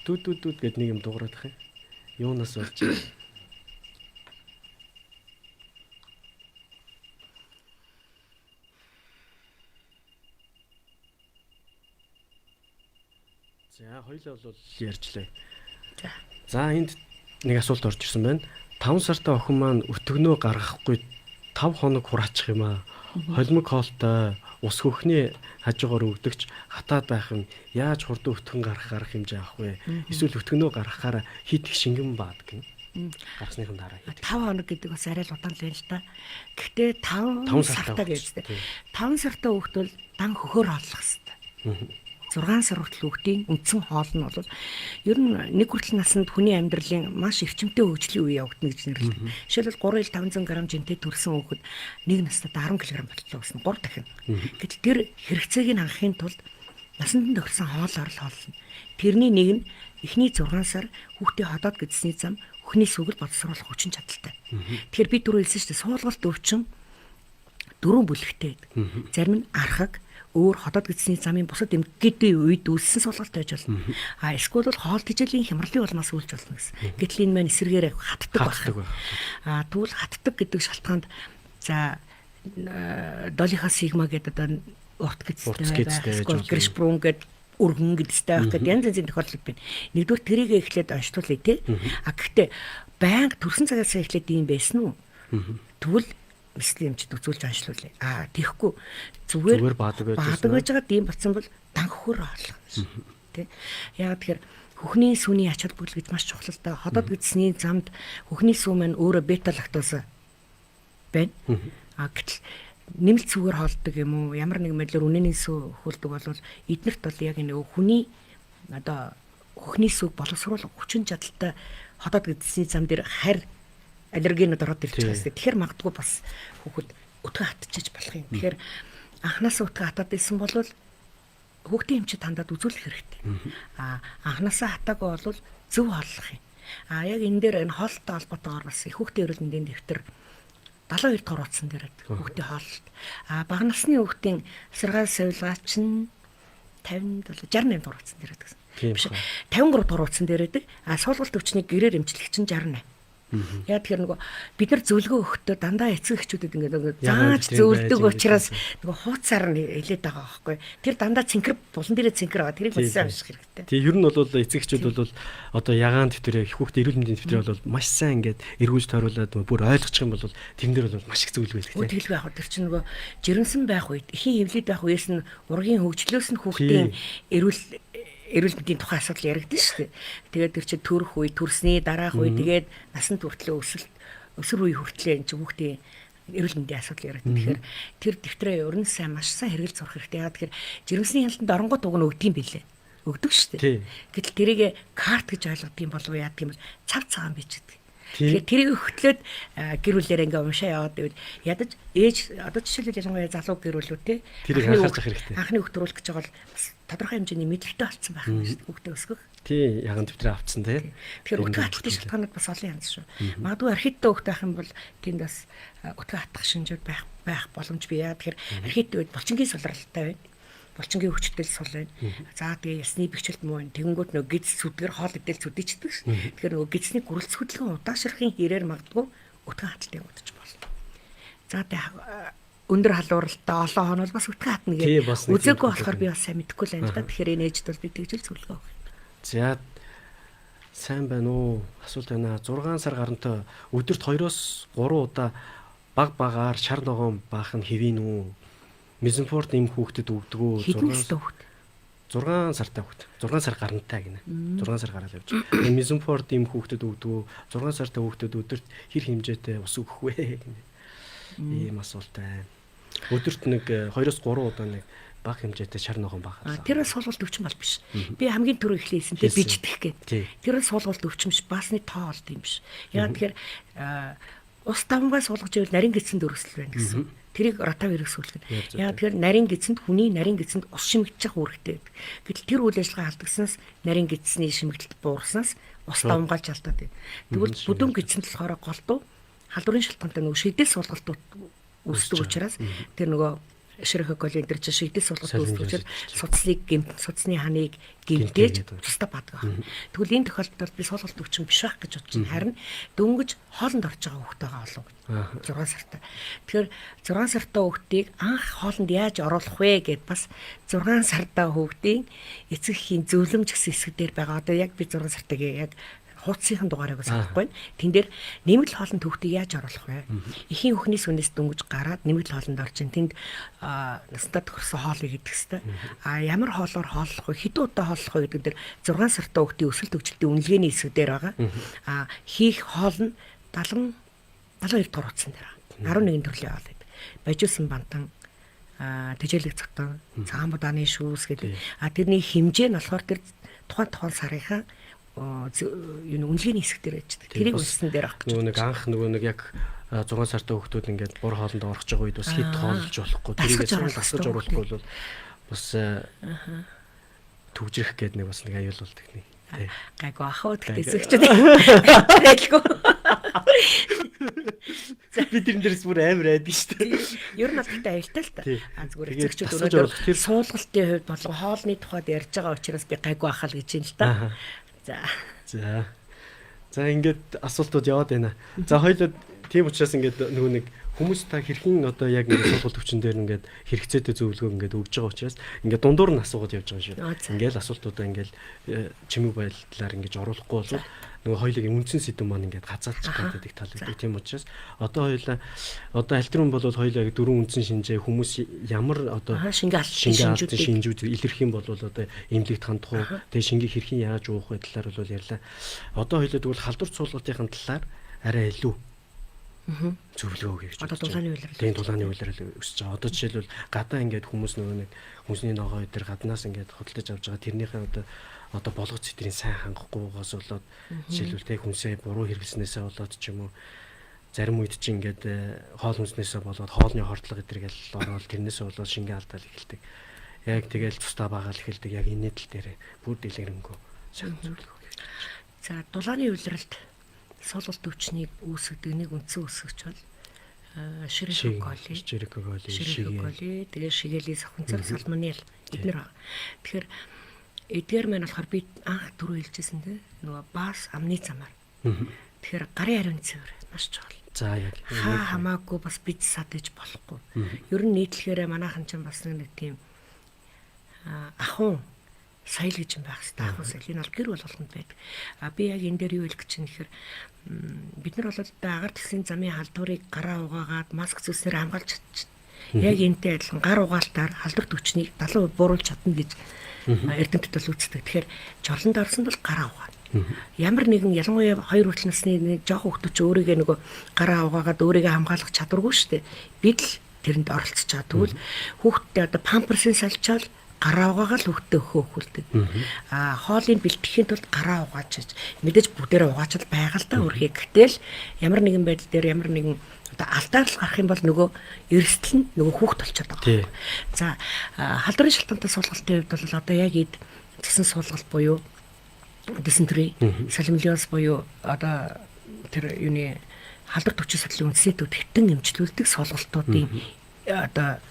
дүүд гэдэг нэг юм дуурайх юм. Юунаас болж байна? За хоёулаа бол ярьжлаа. За энд нэг асуулт орж ирсэн байна. 5 сартай охин маань өтгөнөө гаргахгүй 5 хоног хураачих юм аа. Холимог хоолтой ус хөхний хажуугаар өгдөгч хатаад байх юм. Яаж хурдан өтгөн гарах хэмжээ авах вэ? Эсвэл өтгөнөө гаргахаараа хит их шингэн баад гэнэ. Гарсныхан дараа 5 хоног гэдэг бас арай л удаан л байна л да. Гэхдээ 5 сартай гэж дээ. 5 сартай хүүхэд бол дан хөхөөр хооллох хэрэгтэй. 6 сар хүртэл хүүхдийн үндсэн хоол нь бол ер нь нэг хүртэл наснд хүний амьдралын маш эрчимтэй хөгжлийн үе явагдана гэж нэрлэдэг. Жишээлбэл 3 ил 500 г жинтэй төрсэн хүүхэд нэг настай 10 кг болтлоо гэсэн 3 дахин. Гэтэл тэр хэрэгцээг нь хангахын тулд насанд төгсөн хоолоор л хоолно. Тэрний нэг нь эхний 6 сар хүүхдийн ходоод гэдсний зам өхний сүгэл боловсруулах хүчин чадалтай. Тэгэхээр би түрүү хэлсэн шүү дээ суулгалт өвчин 4 бүлэгтэй байдаг. Зарим нь архаг өөр ходоод гэдсний замын бусад эмгэдийн үед үлсэн суулгалт байж болно. Эсвэл бол хоол тэжээлийн хямралын улмаас үйлж болно гэсэн. Гэтэл энэ маань эсрэгээр хатдаг байна. Тэгвэл хатдаг гэдэг шалтгаанд за долихаа сигма гэдэг одоо урт гэдстэй байгаа. Гришпрун гэдэг өргөн гэдстэй байх гэдэг янз янзын тохиолдол байна. Нэгдүгээр тэрийг эхлээд онцлуулъя тий. Гэхдээ байнга төрсэн цагаас эхлээд ийм байсан уу? Тэгвэл myslím эмчд үзүүлж аншлуулъя. Тэгэхгүй зүгээр баадаг байж байгаа тийм болсон бол дан хөхөр хооллох тийм. Яг тэгэхээр хөхний сүний ач холбогдол гэж маш чухал та. Ходоод гэдсний замд хөхний сүү маань өөрөө бета лактоз байна. Гэтэл нэмэлт сүгээр хоолдог юм уу? Ямар нэгэн байдлаар үнэний сүү хөлдөг бол эднэрт бол яг нэг хүний одоо хөхний сүг боловсруулах хүчин чадалтай ходоод гэдсний зам дээр харь аллергенууд ороод ирж байгаа юм. Тэгэхээр магадгүй бас хүүхэд өтгөө хатчихж болох юм. Тэгэхээр анханасаа өтгөө хатаад исэн бол хүүхдийн эмчид хандаад үзүүлэх хэрэгтэй. Анханасаа хатаагүй бол зөв хооллох юм. Яг энэ дээр энэ хоолтой холбоотойгоор бас хүүхдийн эрүүл мэндийн дэвтэр 72 дугаар утсан дээр хүүхдийн хооллолт. Бага насны хүүхдийн саргаал сувилгаач нь 50 68 дугаар утсан дээр байдаг. 53 дугаар утсан дээр байдаг. Суулгалт өвчнийг гэрээр эмчлэх чинь 68. Яа тэгэхээр нөгөө бид нар зөвлөгөө өгөхдөө дандаа эцэг эхчүүдэд ингээд зааж зөвлөдөг учраас нөгөө хууцаар нь хэлээд байгаа байхгүй. Тэр дандаа цэнхэр булан дээрээ цэнхэр байгаа. Тэрийг бодсон амжих хэрэгтэй. Тэгээ ер нь бол эцэг эхчүүд бол одоо ягаан дэвтэрээ хүүхдээ эрүүл мэндийн дэвтэрээ бол маш сайн ингээд эргүүлж тойруулаад бүр ойлгочих юм бол тэрэн дээр бол маш их зөвлөгөө хэлдэг. Тэгэлгүй яг тэр чинь нөгөө жирэмсэн байх үед эхийн хөвлөд байх үеэс нь ургийн хөгжлөөс нь хүүхдийн эрүүл мэндийн тухай асуудал яригдсан шүү дээ. Тэгээд тэр чинь төрөх үе, төрсний дараах үе, тэгээд насанд хүртлээ өсөр үе хүртлээ энэ чинь хүүхдийн эрүүл мэндийн асуудал яригдсан. Тэгэхээр тэр дэвтрээ өрн сайн маш сайн хэрэгэл зурх хэрэгтэй. Яагаад тэгэхээр жирэмсний хяналтанд оронгот уг нь өгдөг юм билээ. Өгдөг шүү дээ. Гэтэл тэрийг карт гэж ойлгодог юм болов яадаг юм бол цав цагаан бичдэг. Тэгэхээр тэрийг өгтлөөд гэр бүлээр ингээ уншаа яваад байвал ядаж ээж одоо жишээлбэл ялангуяа залуу гэр бүлүүд те тэрийг анхаарч хэрэгтэй. Анхны хүүхд төрүүлэх гэж байгаа бол бас тодорхой хэмжээний мэдлэгтэй болсон байх юм шүү дээ хүүхдээ өсгөх. Тий, яган дэвтрээ авцсан тий. Тэгэхээр өтгөө хаталтын шалтгаанууд бас олон янз шүү. Магадгүй архитектор хүүхдээ байх юм бол тэнд бас өтгөө хатах шинжүүд байх боломж бий. Тэгэхээр архитектор үед булчингийн сулралтай байна. Булчингийн хүчтэй сул байна. За тэгээ ясны бэхжилт муу тэгэнгүүт нөгөө гиз сүдгэр хоол идэл зүдийчдэг ш. Тэгэхээр нөгөө гизний гүрэлц хөдөлгөөн удаашрахын хэрээр магадгүй өтгөө хаталтын удаж болно. За тэгээ өндөр халууралтай олон хонол бас өтгөө хатна гэж үзээгүй болохоор би бас сайн мэдэхгүй л байна л да. Тэгэхээр энэ ээжд бол би тэгж л зөвлөгөө өгөх. За сайн байна уу? Асуулт байна. 6 сар гарантай өдөрт 2-3 удаа багаар шар ногоон баах нь хэвийн үү? Мизенфорд им хүүхдэд өгдөг үү? 6 сартай хүүхд. 6 сар гарантай гинэ. 6 сар гараад явж байгаа. Мизенфорд им хүүхдэд өгдөг үү? 6 сартай хүүхдэд өдөрт хэр хэмжээтэй ус өгөх вэ гинэ. Ийм асуулт байна. Өдөрт нэг 2-3 удаа нэг бага хэмжээтэй шар ногоон баахаар. Тэр бол суулгалт өвчин бол биш. Би хамгийн түрүү эхлэсэн те биждэх гээд. Тэр бол суулгалт өвчин биш, басны тоо болд юм биш. Яг тэгэхээр ус давмгай суулгаж ивэл нарийн гидсэнд өргөсөл байна гэсэн. Тэрийг ротавирус үлгэн. Яг тэгэхээр нарийн гидсэнд хүний нарийн гидсэнд ус шимэгдчих үүрэгтэй. Гэтэл тэр үйл ажиллагаа алдагснаас нарийн гидсний шимэгдэлт буурснаас ус давмгайлж алдаад байна. Тэгвэл бүдүүн гидсэнд болохоор голдуу халдварын шалтгаантай нөгөө шийдэл суулгалтууд үүсдэг учраас тэр нөгөө ширхэгөл энэ төр шийдэл суулгалт үүсдэг учраас судасны ханыг гэмтээж тусдаа бадаг байна. Тэгвэл энэ тохиолдолд би суулгалт өвчин биш байх гэж бодож байна. Харин дөнгөж хоолнд орж байгаа хүүхдтэйгээ олов. 6 сартай. Тэгэхээр 6 сартай хүүхдийг анх хоолнд яаж оруулах вэ гэд бас 6 сартай хүүхдийн эцэг эхийн зөвлөмж гэсэн хэсэг дээр байгаа. Одоо яг би 6 сартайг яг хуудсынхан дугаарыг санахгүй. Тэн дээр нэмэгдэл хоолнд хүүхдийг яаж оруулах вэ? Эхийн хөхний сүнээс дөнгөж гараад нэмэгдэл хоолнд орж ин тэнд настад тохирсон хоолыг идэх хэвээр. Ямар хоолоор хооллох вэ? Хэдэн удаа хооллох вэ гэдэг дээр 6 сартай хүүхдийн өсөлт хөгжилтийн үнэлгээний хэсэг дээр байгаа. Хийх хоол нь 72 дугаар утсан дээр байгаа. 11 төрлийн хоол гэдэг. Бажуулсан бантан тэжээлэг цогтон, цагаан будааны шүүс гэдэг. Тэрний хэмжээ нь болохоор тэр тухайн сарынхаа үнэлгээний хэсэг дээр байж байгаа. Тэрийг үлсэн дээр авах гэж. Нөгөө нэг анх нөгөө нэг яг 6 сартай хүүхдүүд ингээд бур хоолнд орох гэж байгаа үед бас хэд хоолж болохгүй. Тэрийг дасгаж оруулахгүй бол бас төвжрэх гээд нэг бас нэг аюул болдог нэг. Гайгүй ахаа гэхдээ эзэгчүүд хэлгүй. Би тэрэн дээрс бүр амар айдаг шүү дээ. Ер нь гэхдээ аюултай л та. Зүгээр эзэгчүүд өнөөдөр суулгалтын хувьд болон хоолны тухайд ярьж байгаа учраас би гайгүй ахаа л гэж юм л та. За ингээд асуултууд яваад байна. За хоёул тийм учраас ингээд нөгөө нэг хүмүүс та хэрхэн одоо яг ингээд суулгалт өвчин дээр ингээд хэрэгцээтэй зөвлөгөө ингээд өгж байгаа учраас ингээд дундуур нь асуугаад явж байгаа шүү. Ингээд асуултуудаа ингээд чимэг байдлаар ингээд оруулахгүй бол нөгөө хоёулын үндсэн сэдв маань ингээд хазаалчих гэдэг тал үүдэг. Тийм учраас одоо хоёулаа одоо альтерн бол хоёулаа дөрвөн үндсэн шинжээ хүмүүс ямар одоо шинжүүд илэрх юм бол одоо эмнэлэгт хандах уу, тэгээ шингийг хэрхэн яаж уух вэ талаар бол ярьлаа. Одоо хоёулаа тэгвэл халдвар суулгалтын талаар арай илүү зөвлөгөө өгье гэж бодож байна. Тийм дулааны үйлрэл өсөж байгаа. Одоо жишээлбэл гадаа ингээд хүмүүс нөгөө нэг хүнсний ногоо дээр гаднаас ингээд хөдөлж авч байгаа тэрнийхээ одоо болгоц сэтрийн сайн хангахгүйгээс болоод жишээлбэл тэг хүнсээ буруу хэрэглэснээсээ болоод ч юм уу зарим үед чи ингээд хоол хүнснээсээ болоод хоолны хордлого гэдэргээл ороод тэрнээсээ болоод шингэн алдаал эхэлдэг. Яг тэгэл тусдаа багаал эхэлдэг. Яг энэ тал дээр бүр дэлгэрэнгүй сайн зөвлөгөө. За дулааны үйлрэлд суулгалт өвчнийг үүсгэдэг нэг үндсэн үсгэж бол ширхэголи, тэгээ шигээлийн саханцар салмонел эднэр. Тэгэхээр эдгээр маань болохоор би анх түрүү хэлжсэн те нөгөө бас амны замаар. Тэгэхээр гарын ариун цэвэр маш чухал. За яг хамаагүй бас бид садаж болохгүй. Ер нь нийтлэхээр манайхан ч бас нэг тийм ахун соёл гэж юм байх хэрэгтэй. Ахун соёл энэ бол гэр бүл болгонд байдаг. Би яг энэ дээр юу хэлэх гэж нэхэр бид нар бол агаар тэгсийн замын халдварыг гараа угаагаад маск зүйлсээр хамгаалж чадчихна. Яг энтэй адилхан гар угаалтаар халдвар төвчнийг 70% бууруулж чадна гэж эрдэмтэд бол үздэг. Тэгэхээр жолонд орсонд бол гараа угаана. Ямар нэгэн ялангуяа 2 хүртэл насны нэг жоох хүүхдүүд ч өөрийгөө нөгөө гараа угаагаад өөрийгөө хамгаалах чадваргүй шүү дээ. Бид л тэрэнд оролцож байгаа. Тэгвэл хүүхдтэй одоо памперсын салчаал гараа угаагаа л хүүхдээ өгөхөлдөг. Хоолыг бэлтгэхийн тулд гараа угаачиж мэдээж бүгдээрээ угаачвал байгаа л да өрхий. Гэтэл ямар нэгэн байдал дээр ямар нэгэн одоо алдаалал гарах юм бол нөгөө эрсдэл нь нөгөө хүүхд болчиход байгаа. За халдварын шалтгаантай суулгалтын хувьд бол одоо яг эд гэсэн суулгалт буюу дизентери, салмилиоз буюу одоо тэр юуны халдвар төвчийн судлалын үндэсний төвд хитэн эмчлүүлдэг суулгалтуудын одоо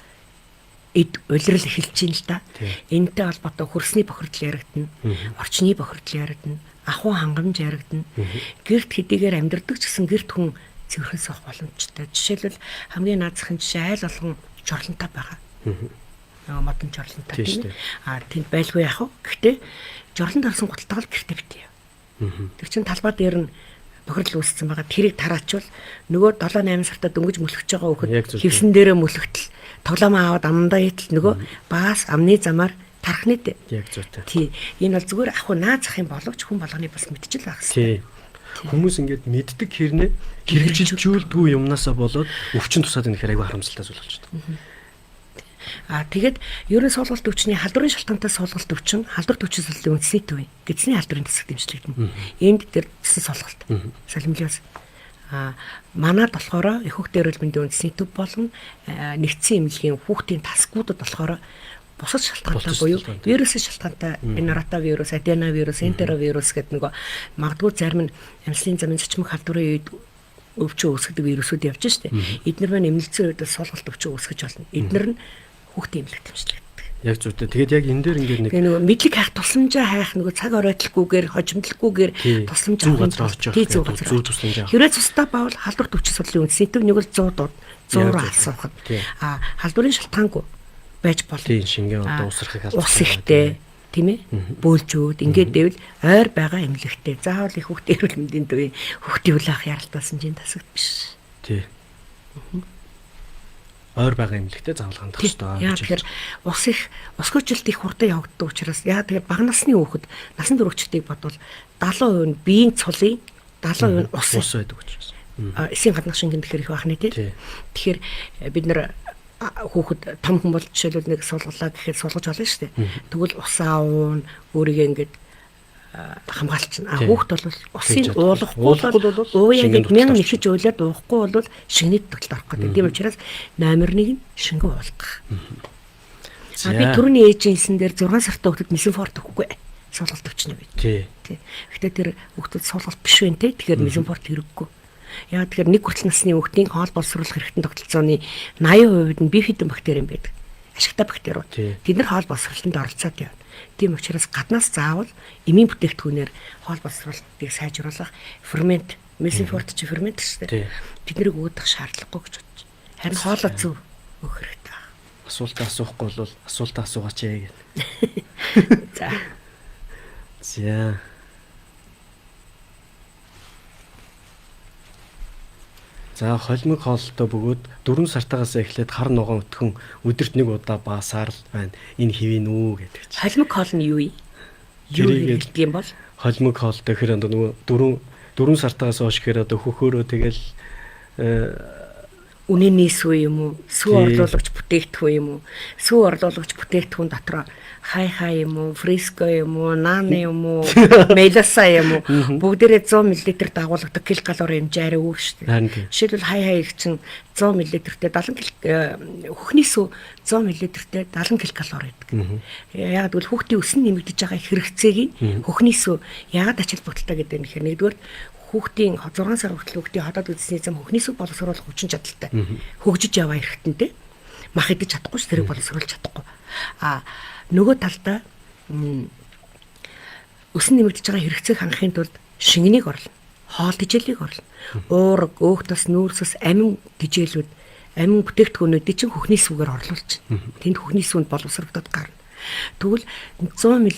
эд улирал эхэлж байна л да. Энэтэй холбоотой хөрсний бохирдол яригдана, орчны бохирдол яригдана, ахуй хангамж яригдана. Гэрт хэдийгээр амьдардаг ч гэсэн гэрт хүн цэвэрхэн сох боломжтой. Жишээлбэл хамгийн наазахын жишээ айл болгон жорлонтой байгаа. Модон жорлонтой тийм. Тэнд байлгүй яах вэ? Гэхдээ жорлонд орсон гуталтайгаар гэртээ битээ. Тэр чинь талбай дээр нь бохирдол үүссэн байгаа. Тэрийг тараачвал нөгөө 7-8 сартаа дөнгөж мөлхөж байгаа хөхөд хевсэн дээрээ мөлхөгтөл тоглоомоо аваад амандаа итэл нөгөө баас амны замаар тарах нэт. Яг зүйтэй. Тий. Энэ бол зүгээр ах уу наазах юм боловч хүн болгоны бас мэдчихэл байх Тий. хэрэгтэй. Хүмүүс ингээд мэддэг хэрнээ хэрэгжилжүүлдэггүй юмнасаа болоод өвчин тусаад энэ айгүй харамсалтай зүйл болчихдог. Тэгээд ерөн суулгалт өвчний халдварын шалтгаантай суулгалт өвчин халдвар төвчийн судлалын үндэсний төв гэдсний халдварын төсөв дэмжлэгдэнэ. Энд тэр төсөв суулгалт. Салмилиоз. Манад болохоор их хүүхдийн эрүүл мэндийн үндэсний төв болон нэгдсэн эмнэлгийн хүүхдийн тасгуудад болохоор бусад шалтгаантай буюу вирусын шалтгаантай энэ ротавирус, аденовирус, энтеровирус гэдэг нөгөө магадгүй зарим нь амьслын замын цочмог халдварын үед өвчин үүсгэдэг вирусууд явж штэ. Эднэр маань эмнэлцэн үед суулгалт өвчин үүсгэж болно. Эднэр нь хүүхдийн эмнэлэг дэмжлэгддэг. Яг зүйтэй. Тэгээд яг энэ дээр ингээд нэг нөгөө мэдлэг хайх тусламжаа хайх нөгөө цаг оройтолгүйгээр хожимдлохгүйгээр тусламж авах тий зөв тусламж авах. Хэрэг цустаа баавал халдвар төвчийн судлалын үндэсний төв нэг л 100 асуухад халдварын шалтгаангүй байж болно. Тийм шингээ одоо усрахыг албатай. Ус ихтэй тийм ээ бөөлжүүд ингээд дэвэл ойр байгаа эмнэлэгтэй. Заавал их хүүхдийн эрүүл мэндийн төвийн хүүхдийн улаах яралтаас нь тасагд биш. Тий. Ойр байгаа эмнэлэгтэй заавал хандах хэрэгтэй. Яа тэгэхээр ус хүчлэлт их хурдан явагддаг учраас яа тэгэхээр бага насны хүүхэд насан туршидтыг бодвол 70% нь биеийн цулын 70% нь ус байдаг учраас. Эсийн гаднах шингэн тэгэхээр их бахны тий. Тэгэхээр бид нар хүүхэд том хүн бол жишээлбэл нэг суулгалаа гэхэд суулгаж болно шүү дээ. Тэгвэл усаа уун өөрийгөө ингээд хамгаалчихна. Хүүхэд бол усын уулахгүй бол ууяа ингээд 1000 нэхэж уйлаад уухгүй бол шингэний тогтолд орох гэдэг. Тийм учраас номер 1 нь шингэн уулгах. Би түрүүний ээжийн хэлсэн дээр 6 сартай хүүхэд мисинфорт өгөхгүй. Суулгалт өвчнө байд. Тий. Гэхдээ тэр хүүхэд суулгалт биш вэ те. Тэгэхээр мисинфорт хэрэггүй. Яа тэгэхээр нэг хүртэл насны хүүхдийн хоол боловсруулах хэрэгтэн тогтолцооны 80% нь бифидэн бактери юм байдаг. Ашигтай бактериуд. Тэд нар хоол боловсруулалтанд оролцоод явна. Тийм учраас гаднаас заавал эмийн бүтээгдэхүүнээр хоол боловсруулалтыг сайжруулах фермент, месинфорт чи фермент шүү дээ. Тэднийг өгөх шаардлагагүй гэж бодож. Харин хоолоо зөв өгөх хэрэгтэй. Асуултаа асуухгүй бол асуултаа асуугаач ээ гэх. За. За. За холимог хоолтой бөгөөд 4 сартаагаас эхлээд хар ногоон өтгөн өдөрт нэг удаа баасаар л байна. Энэ хэвэн үү гэдэг чинь. Холимог хоол нь юу юм? Юу гэдэг юм бол? Холимог хоолтой гэхээр нөгөө 4 сартаагаас хойш гэхээр одоо хөхөөрөө тэгэл үнэний сүү юм уу? Сүү орлуулагч бүтээгдэхүүн юм уу? Сүү орлуулагч бүтээгдэхүүн дотор хай юм уу? Фриско юм уу? Нааны юм уу? Мелоса юм уу? Бүгдээрээ 100 мл дагуулгадаг килокалори хэмжээ арай өөр шүү дээ. Жишээлбэл хай их чинь 100 мл-тэй 70 хөхний сүү 100 мл-тэй 70 килокалори гэдэг. Яг гэвэл хүүхдийн өс нь нэмэгдэж байгаа хэрэгцээг хөхний сүү яагаад ачаал бүтэлтэй гэдэг нь гэхээр нэгдүгээр хүүхдийн 6 сар хүртэл хүүхдийн ходоод үзсний зам хөхний сүг боловсруулах хүчин чадалтай. Хөгжиж яваа эрхтэнтэй. Мах идэж чадахгүй ш тэрийг боловсруулж чадахгүй. Нөгөө талдаа өс нь нэмэгдэж байгаа хэрэгцээг хангахын тулд шингэнийг орлоо. Хоол тэжээлийг орлоо. Уурга, өөх тос, нүүрсэс, амин тэжээлүүд, амин бүтээгдэхүүнүүдийг чинь хөхний сүгээр орлуулж байна. Тэнд хөхний сүнд боловсруулагдаад гарна. Тэгвэл 100 мл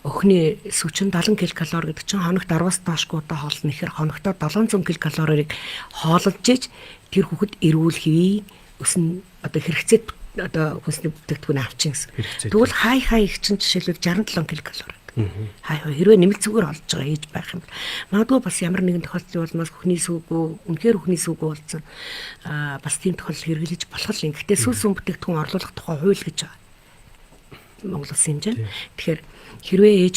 өхний сүчин 70 ккал гэдэг чинь хоногт 10-аас доошгүй удаа хоолно гэхээр хоногтоо 700 ккалорийг хооллож иж тэр хүүхэд эрүүл хэвээ өснө одоо хэрэгцээд одоо хүнсний бүтээгдэхүүн авчин гэсэн. Тэгвэл хай их чинь жишээлбэл 67 ккал. Хай хэрвээ нэмэлт зүгээр олж байгаа ээж байх юм бол магадгүй бас ямар нэгэн тохиолдол болмоос хөхний сүгөө үнэхээр хөхний сүгөө болсон бас тийм тохиолдол хэрэглэж болох юм. Гэхдээ сүнс бүтээгдэхүүн орлуулах тухай хууль гэж байгаа. Монгол Улсын хэмжээнд. Тэгэхээр хэрвээ ээж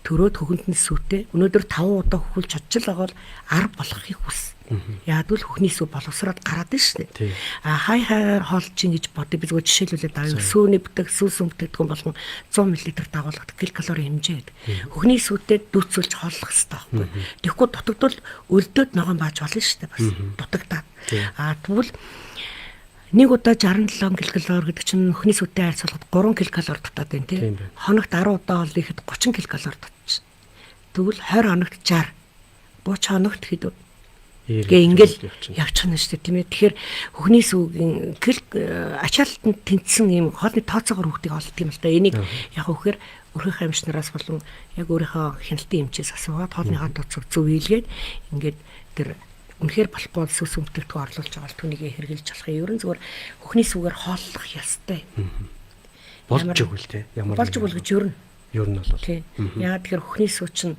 төрөөд хөхөнд нь сүтээ өнөөдөр 5 удаа хөхүүлж чадчих л байгаа бол 10 болгохыг хүс. Яагвал хөхний сүв боловсроод гараад нь шүү дээ. Хаягаар хоолж ингэж бодъё би зүгээр жишээлүүлээд авъя. Сүүний бүтээх сүүс өмтгдгэн болгон 100 мл дагуулгад килокалори хэмжээ гэдэг. Хөхний сүтээ дүүцүүлж хооллох хэрэгтэй байхгүй. Тэгэхгүй дутагдвал өлдөөд ногоон бааж болно шүү дээ бас. Дутагдаад. Тэгвэл нэг удаа 67 ккал гэдэг чинь хөхний сүтээ харьцуулахад 3 ккал татаад байна тийм. Хоногт 10 удаа ол ихэд 30 ккал татчих. Тэгвэл 20 хоногт 60. 30 хоногт хэд ингээл явчихна шүү дээ тийм ээ. Тэгэхээр хөхний сүгийн ачаалтанд тэнцсэн ийм хоолны тооцоогоор хүүхдийг олддог юм л да. Энийг яг үхээр өрхөх амьчнараас болон яг өөрийнхөө хяналтын эмчээс асуугаад хоолныхаа тооцоог зөв хийлгээд ингээд тэр үнэхээр болохгүй сүс өмтгдгөө орлуулж байгаа бол түүнийг хэрэгжилж болох юм. Ерөн зүгээр хөхний сүгээр хооллох ястай. Болж игэл те. Ямар болж игэл гэж ер нь бол. Яагаад тэгэхээр хөхний сүв чинь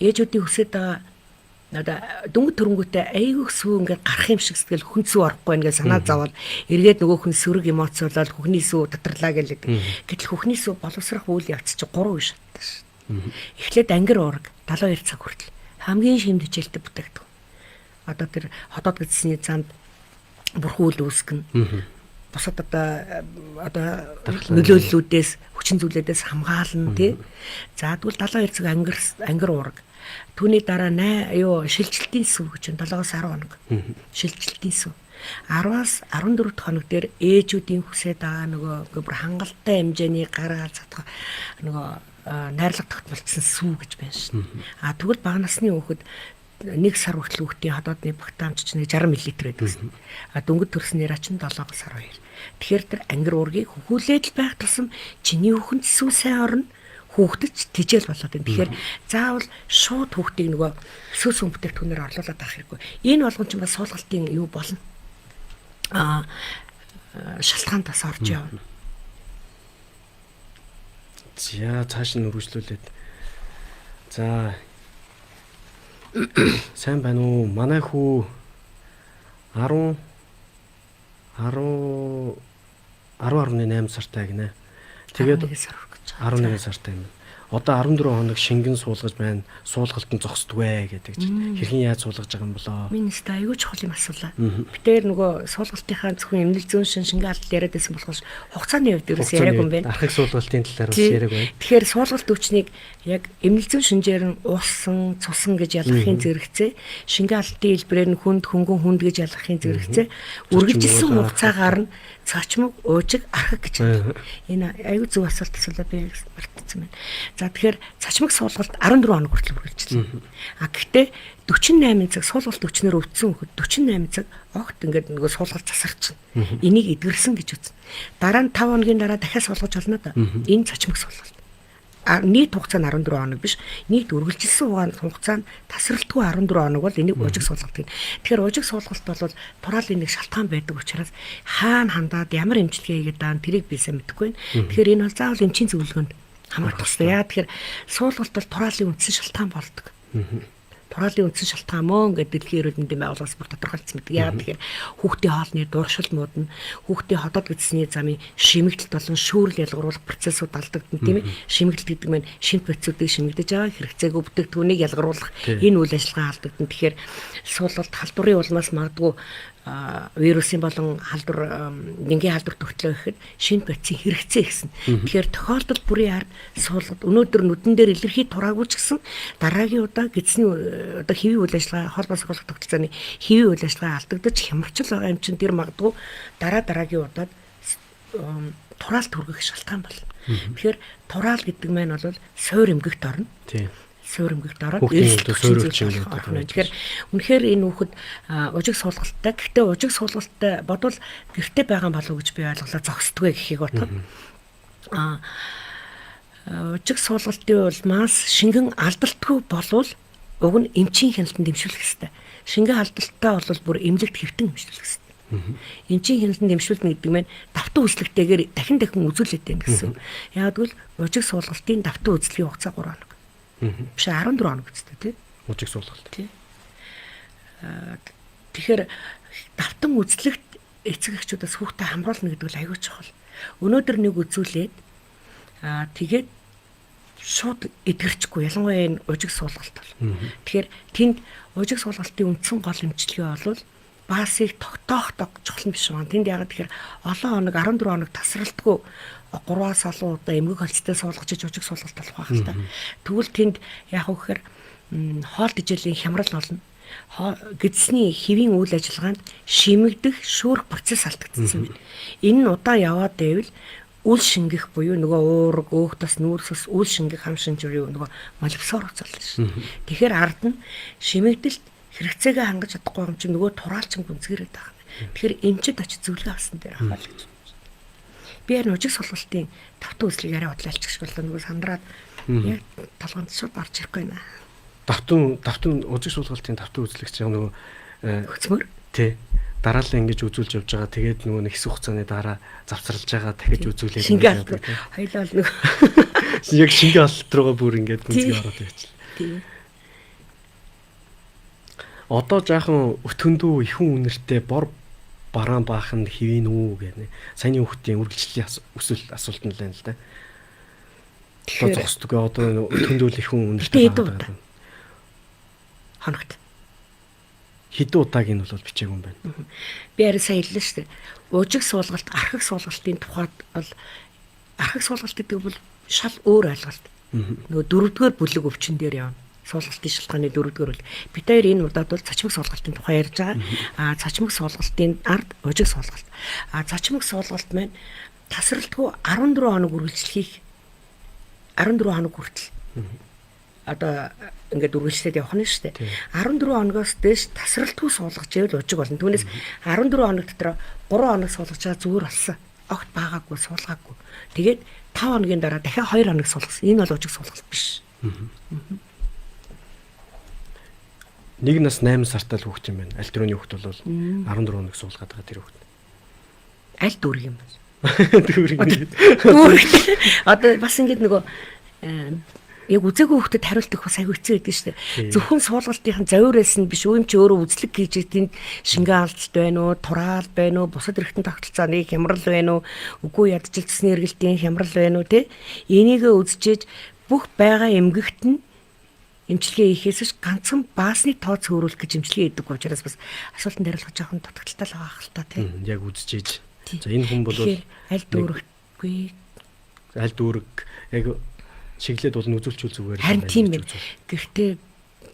ээжүүдийн хүсэж байгаа надаа дөнгөж төрөнгөтэй айгүйх сүү ингээд гарах юм шиг сэтгэл хүн сүү орохгүй ингээд санаа зовоод эргээд нөгөө хүн сөрөг эмоцолол хөхний сүү татарлаа гэлээд. Гэтэл хөхний сүү боловсрох үйл явц чи 3 үе шатдаг шүү. Эхлээд ангир уураг 72 цаг хүртэл хамгийн шимд хичээлтэй бүтээгдэв. Одоо тэр хотод гэдсний занд бурхан үйл үүсгэн. Бусад одоо нөлөөллүүдээс хүчин зүйлүүдээс хамгаална тий. За тэгвэл 72 цаг ангир уураг. Түүний дараа шилжилтийн сүв гэж 7-10 хоног. Шилжилтийн сүв. 10-аас 14 хоног дээр ээжүүдийн хүсээд байгаа нөгөө бүр хангалттай хэмжээний гараа цатга нөгөө найрлага тогтмолцсон сүв гэж байна шин. Тэгвэл бага насны хүүхэд 1 сар хүртэл хүүхдийн ходоодны багтаамж чинь 60 мл байдаг гэсэн. Дөнгөж төрснээр чинь 7-аас 12. Тэгэхээр тэр ангир уургийг хөхүүлээд л байх тусам чиний хүүхэнд сүв сайн орно. Хүүхдэд тижэл болоод байна. Тэгэхээр заавал шууд хүүхдийг нөгөө сүс өмтгөх түнээр орлуулад авах хэрэггүй. Энэ болгон ч бас суулгалтын юу болно. Шалтгаанд бас орж явна. За цааш нь үргэлжлүүлээд. За сайн байна уу? Манай хүү 10 11 сартай гинэ. Тэгээд 11 сартай юм. Одоо 14 хоног шингэн суулгаж байна. Суулгалтанд зогсдгүй гэдэг чинь. Хэрхэн яаж суулгаж байгаа юм болоо? Минийст аюул чухал юм асуулаа. Битээр нөгөө суулгалтынхаа зөвхөн эмнэлэг зүүн шингээ алдал яриад байсан болохоос хугацааны хувьд ерөөс яриаг юм байна. Архаг суулгалтын талаар бас яриаг байна. Тэгэхээр суулгалт өвчнийг яг эмнэлэг зүүн шинжээр нь уусан, цусан гэж ялгахын зэрэгцээ, шингээ алдалтын хэлбэрээр нь хөнгөн хүнд гэж ялгахын зэрэгцээ, үргэлжилсэн хугацаагаар нь цаачмаг, уужиг, архаг гэж байна. Энэ аюул зөв асуулт асуулаа би мартсан байна. За тэгэхээр цачмаг суулгалт 14 хоног хүртэл үргэлжилсэн. Гэхдээ 48 цаг суулгалт өвчнөр өвдсөн хөхөд 48 цаг огт ингээд нөгөө суулгалт засарч байна. Энийг эдгэрсэн гэж үзнэ. Дараа нь 5 хоногийн дараа дахиад суулгаж олно да. Энэ цачмаг суулгалт. Нийт хугацаа нь 14 хоног биш. Нийт үргэлжилсэн хугацаа нь тасралтгүй 14 хоног бол энийг уужиг суулгалт гэнэ. Тэгэхээр уужиг суулгалт бол тураалын нэг шалтгаан байдаг учраас хаана хандаад ямар эмчилгээ хийгээд байгаа тэрийг би сайн мэдэхгүй байна. Тэгэхээр энэ бол заавал эмчийн зөвлөгөөнд хамаардаг шүү дээ. Яа тэгэхээр суулгалт бол тураалын үндсэн шалтгаан болдог. Тураалын үндсэн шалтгаан мөн гэдэг дэлхийн эрүүл мэндийн байгууллагаас бүр тодорхойлсон байдаг. Яа тэгэхээр хүүхдийн хоолны дуршил муудна, хүүхдийн ходоод гэдсний замын шимэгдэлт болон шүүрэл ялгаруулах процессууд алдагдана тийм ээ. Шимэгдэлт гэдэг нь шинэ процессуудыг шимэгдэж байгаа хэрэгцээгүй бүтээгдэхүүнийг ялгаруулах энэ үйл ажиллагаа алдагдана. Тэгэхээр суулгалт халдварын улмаас магадгүй вирусын болон дэнгийн халдвар тогтлоо гэхэд шинэ процессын хэрэгцээ гэсэн. Тэгэхээр тохиолдол бүрийн ард суулгад өнөөдөр нүдэн дээр илэрхий тураагүй ч гэсэн дараагийн удаа гэзсний одоо хэвийн үйл ажиллагаа холбоос хөлөх тогтолцооны хэвийн үйл ажиллагаа алдагдаж хямрчл байгаа юм чинь тэр магадгүй дараагийн удаад тураалт хүргэх шалтгаан болно. Тэгэхээр тураал гэдэг маань бол суур эмгэгт орно. Тийм. Суур эмгэгт ороод тэгэхээр үнэхээр энэ хүүхэд уужиг суулгалттай. Гэхдээ уужиг суулгалттай бодвол гэрте байгаа болов уу гэж би ойлголоо зогсдгүй гэхийг бодоход уужиг суулгалтын улмаас шингэн алдалтгүй болвол уг нь эмчийн хяналтанд дэмжүүлэх хэрэгтэй. Шингэн алдалттай бол бүр эмнэлэгт хэвтэн дэмжүүлэх хэрэгтэй. Эмчийн хяналтанд дэмжүүлнэ гэдэг нь давтан үзлэгтэйгээр дахин үзүүлээд байна гэсэн. Яг гэвэл уужиг суулгалтын давтан үзлэгийн хугацаа 3 хоног. Биш 14 хоног гэжтэй тий. Уужиг суулгалт. Тий. Тэгэхээр давтан үзлэгт эцэг эхчүүдээс хүүхдээ хамруулна гэдэг нь аюул чухал. Өнөөдөр нэг үзүүлээд Тэгээд шууд эдгэрчгүй ялангуяа энэ ужиг суулгалт бол. Тэгэхээр тэнд ужиг суулгалтын үндсэн гол эмчилгээ бол баасыг тогтоох чухал биш байна. Тэнд яг тэгэхээр олон хоног 14 хоног тасралтгүй 3-аас олон удаа эмгэг холцтой суулгаж ужиг суулгалт болох байх л та. Тэгвэл тэнд яг үхээр хоол тэжээлийн хямрал болно. Гэдсний хэвийн үйл ажиллагаанд шимэгдэх шүүрх процесс алдагдсан байна. Энэ нь удаан яваад байвал үл шингэх буюу нөгөө уург, өөхтөс, нүүрсэс үл шингэх хам шинж буюу нөгөө молипсоор уцалдаг шин. Тэгэхээр ард нь шимэгдэлт хэрэгцээгээ хангаж чадахгүй юм чинь нөгөө тураалчин гүнзгийрээд байгаа. Тэгэхээр эмчид очиж зөвлөгөө авсан дээр ахаа л гэж. Би яг ужиг суулгалтын тавтан үзлийг арай бодлоалчих шиг болоо нөгөө сандраад яг толгонд шууд орж ирэхгүй наа. Давтан ужиг суулгалтын тавтан үзлэгч нөгөө хөцмөр тий дараалал ингэж үзүүлж явж байгаа. Тэгээд нөгөө нэг хэсэг хугацааны дараа завсарлаж байгаа дахиж үзүүлээд байгаа. Хоёлаа л нөгөө яг шингээ алт руугаа бүр ингэж гүнзгий ороод байчихлаа. Тийм. Одоо жаахан өтгөндөө ихэн үнэртэй бор бараан баахан хэвэн үү гэнэ. Саяны хүүхдийн үргэлжлэлийн асуулт нь л байна л да. Тэгэхээр зогсдог. Одоо өтгөндөө ихэн үнэртэй байгаа. Хоногт. Хэдэн удааг нь бол бичээгүй юм байна. Би арай сайн хэллээ шүү дээ. Ужиг суулгалт, архаг суулгалтын тухайд бол архаг суулгалт гэдэг бол шал өөр ойлголт. Нөгөө дөрөвдүгээр бүлэг өвчин дээр явна. Суулгалтын шалтгааны дөрөвдүгээр бүлэг. Бид хоёр энэ удаад бол цачмаг суулгалтын тухай ярьж байгаа. Цачмаг суулгалтын ард ужиг суулгалт. Цачмаг суулгалт маань тасралтгүй 14 хоног үргэлжлэхийг 14 хоног хүртэл одоо ингээд үргэлжлээд явах нь шүү дээ. 14 хоногоос дээш тасралтгүй суулгаж ивэл ужиг болно. Түүнээс 14 хоног дотор 3 хоног суулгаж байгаа зүгээр болсон. Огт баагаагүй суулгаагүй. Тэгээд 5 хоногийн дараа дахиад 2 хоног суулгасан. Энэ бол ужиг суулгалт биш. Нэг нас 8 сартай л хүүхд юм байна. Аль төрөний хүүхд бол 14 хоног суулгаад байгаа тэр хүүхд. Аль дүүрэг юм бэ? Дүүрэг. Одоо бас ингээд нөгөө яг үзээгүй хүүхдэд хариултах бас аягүй хэцүү байдаг шүү дээ. Зөвхөн суулгалтын завираас нь биш үем чи өөрөө үзлэг хийж тэнд шингээ алдалт байна уу, тураал байна уу, бусад эргэтэн тогтолцооны хямрал байна уу, үгүй ядчилдсны эргэлтийн хямрал байна уу те. Энийгээ үзчихээж бүх байгаа эмгэгт нь эмчилгээ хийхээс ганцхан баасны тоо цөөрүүлэх гэж эмчилгээ хийдэг учраас бас асуултанд хариулах жоохон дутагдaltaй л байгаа хэл та те. Яг үзчихээж. За энэ хүн бол аль дүүрэггүй аль дүүрэг яг чиглээд бол үзүүлчихвэл зүгээр. Харин тийм ээ. Гэхдээ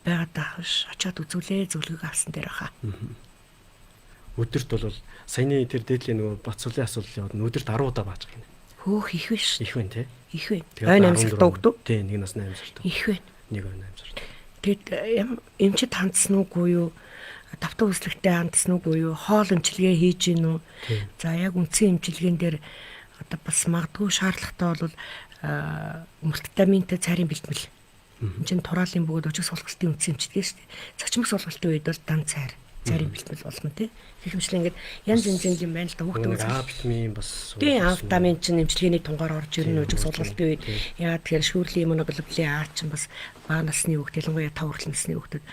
байгаад тааш очиод үзүүлээ зөвлөгөө авсан дээр хаа. Өдөрт бол саяны тэр дээдлийн нөгөө Бацуулын асуулт яваад өдөрт 10 удаа бааж байгаа юм. Хөөх их биш. Их байна те. Их байна. Ойн 8 сард өгдөг. Тий, нэг нас 8 сард. Их байна. Нэг ойн 8 сард. Тэгэд эмчид хандсан уугүй юу? Давтан үзлэгтэй хандсан уугүй юу? Хоол эмчилгээ хийж гин үү? За яг үндсэн эмчилгээн дээр одоо бас магадгүй шаардлагатай бол мультивитаминтай цайрын бэлтгэл. Энд чинь тураалын бөгөөд ужиг суулгалтын үндсэн эмчилгээ шүү дээ. Цочмог суулгалтын үед бол дан цайрын бэлтгэл болно тий. Тэгэхмэчлэн ингээд янз янзын юм байна л да хүүхдүүд витамин бас. Тий витамин чинь эмчилгээний тунгаар орж ирнэ ужиг суулгалтын үед. Яа тэгэхээр шүүрлийн иммуноглобулин А чинь бас бага насны хүүхд ялангуяа 5 хүртэл насны хүүхдэд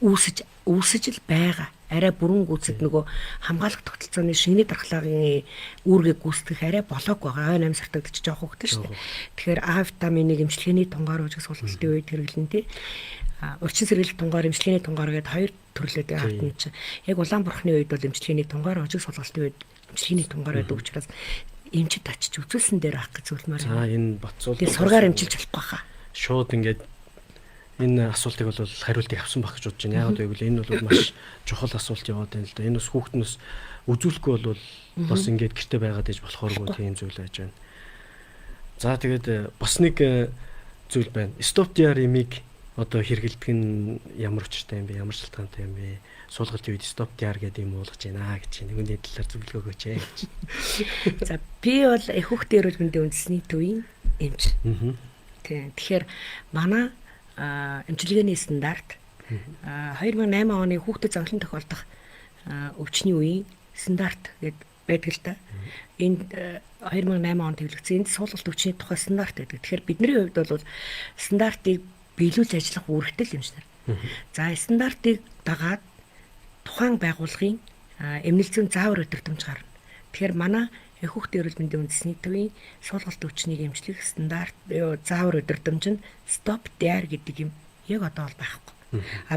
үүсэж л байгаа. Арай бүрэн гүйцэд нөгөө хамгаалах тогтолцооны шингэний дархлаагийн үүргийг гүйцэтгэх арай болоог байгаа. Ойн 8 сартад ч жоох хөвгтэй шүү дээ. Тэгэхээр А витаминыг эмчилгээний тунгаар ужиг суулгалтын үед хэрэглэн тий. Урчин сэргийлэх тунгаар эмчилгээний тунгаар гэдэг хоёр төрлөө дээ хатна чи. Яг улаан бурхны үед бол эмчилгээний тунгаар ужиг суулгалтын үед эмчилгээний тунгаар байдаг учраас эмчид очиж үзүүлсэн дээр авах гэж зөвлөмөр. За энэ Бацуул. Тэгээ сургаар эмчилж болохгүй хаа. Шууд ингээд энэ асуултыг бол хариултыг авсан байх гэж бодож байна. Яг гэвэл энэ бол маш чухал асуулт яваад байна л да. Энэ бас хүүхднээс үзүүлэхгүй бол бас ингээд гэрте байгаад иж болохооргүй тийм зүйл байж байна. За тэгээд бас нэг зүйл байна. Стоптиар имийг одоо хэрэгэлдэг нь ямар учиртай юм бэ? Ямар шалтгаантай юм бэ? Суулгалтын үед стоптиар гэдэг юм уулгаж байна гэж нэгний талаар зөвлөгөө өгөөч ээ гэж. За би бол хүүхдийн эрүүл мэндийн үндэсний төвийн эмч. Тэгэхээр манай эмчилгээний стандарт 2008 оны хүүхдэд зовлон тохиолдох өвчний үеийн стандарт гэдэг байдаг л да. Энд 2008 онд хэвлэгдсэн энд суулгалт өвчний тухай стандарт гэдэг. Тэгэхээр бидний хувьд бол стандартыг биелүүлж ажиллах үүрэгтэй юм шиг. За стандартыг дагаад тухайн байгууллагын эмнэлзэн заавар өдөртөмж гарна. Тэгэхээр манай Хүүхдийн эрүүл мэндийн үндэсний төвийн суулгалт өвчнийг эмчлэх стандарт заавар өдөртөмж нь Stop Dare гэдэг юм яг одоо бол байхгүй.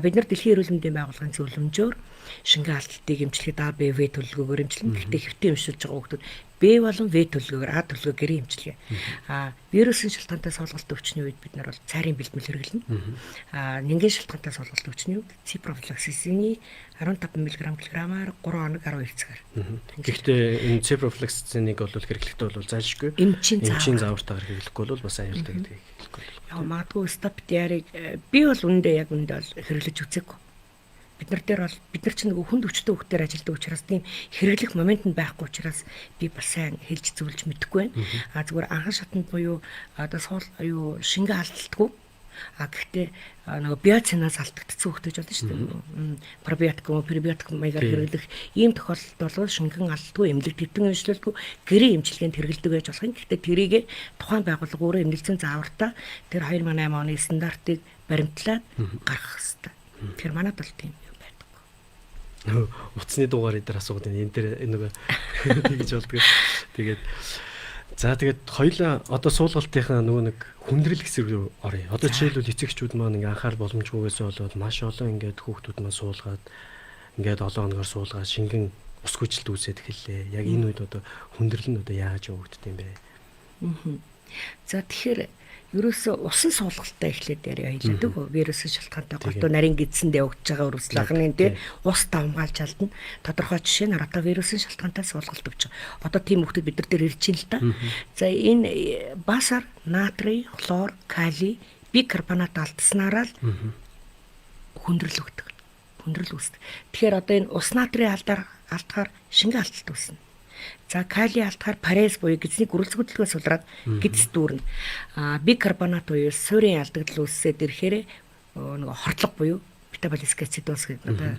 Бид нар Дэлхийн эрүүл мэндийн байгууллагын зөвлөмжөөр шингэн алдалтыг эмчлэхэд А, Б, В төлөвлөгөөр эмчилнэ. Гэхдээ хэвтээ эмшүүлж байгаа хүүхдүүд Б болон В төлөвлөгөөр А төлөвлөгөө гэрээ эмчилгээ. Вирусын шалтгаантай суулгалт өвчний үед бид нар бол цайрын бэлтгэл хэрэглэнэ. Нингийн шалтгаантай суулгалт өвчний үед ципрофлоксисины 15 мг кг-аар 3 хоног 12 цагаар. Гэхдээ энэ ципрофлоксиснийг бол хэрэглэхдээ бол зайлшгүй. Эмчийн заавартаар хэрэглэхгүй бол бас аюултай гэдгийг хэлэхгүй. Магадгүй Stop Dare-ыг би бол үндэ бол хэрэглэж үзээгүй. Бид нар дээр бол бид нар чинь нөгөө хүнд өвчтөе хүүхдээр ажилладаг учраас тийм хэрэглэх момент нь байхгүй учраас би бас сайн хэлж зөвлөж мэдэхгүй байна. Зүгээр анхан шатанд буюу одоо шингэн алдалтгүй. Гэхдээ нөгөө биоцинаас алдагдсан хүүхдэж болно шүү дээ. Пробиотик маягаар хэрэглэх ийм тохиолдолд бол шингэн алдалтгүй эмнэлэг төвтөн эмчилгээгүй гэрээ эмчилгээнд хэрэглэдэг байж болох юм. Гэхдээ тэрийг тухайн байгууллага өөрөө эмнэлзэн заавартаа тэр 2008 оны стандартыг баримтлаад гаргах хэрэгтэй. Тэр манайд бол тийм юм байдаг. Утасны дугаар дээр асуугаад энэ дээр нөгөө тэгж болдгоо. Тэгээд хоёлаа одоо суулгалтынхаа нөгөө нэг хүндрэл хэсэг рүү оръё. Одоо жишээлбэл эцэгчүүд маань ингээ анхаар боломжгүйгээс болоод маш олон ингээд хүүхдүүд маань суулгаад ингээд 7 хоногор суулгаад шингэн ус хүчилт үүсээд эхэллээ. Яг энэ үед одоо хүндрэл нь одоо яаж явагдд юм бэ? За тэгэхээр ерөөсөө усан суулгалтаа эхлээд яриа хэлээ дэгөө. Вирусын шалтгаантай голдуу нарийн гидсэнд явагдаж байгаа өрсөл анхны тий ус давмгаалж алдна. Тодорхой жишээ нь одоо вирусын шалтгаантай суулгалт өгч байгаа. Одоо тийм хүмүүс бид нар дээр ирж байна л да. За энэ басар натрий, хлор, калий, бикарбонат алдснараа л хүндрэл өгдөг. Хүндрэл үүсдэг. Тэгэхээр одоо энэ ус натрийн алдахаар шингэн алдалт үүснэ. За калий алдахаар парез буюу гидсний гөрөлцгөлтгөөс улраад гидс дүүрнэ. Бикарбонат буюу суурийн алдагдал үүссээд ирэхээр нөгөө хордлого буюу метаболик ацидоз гэдэг одоо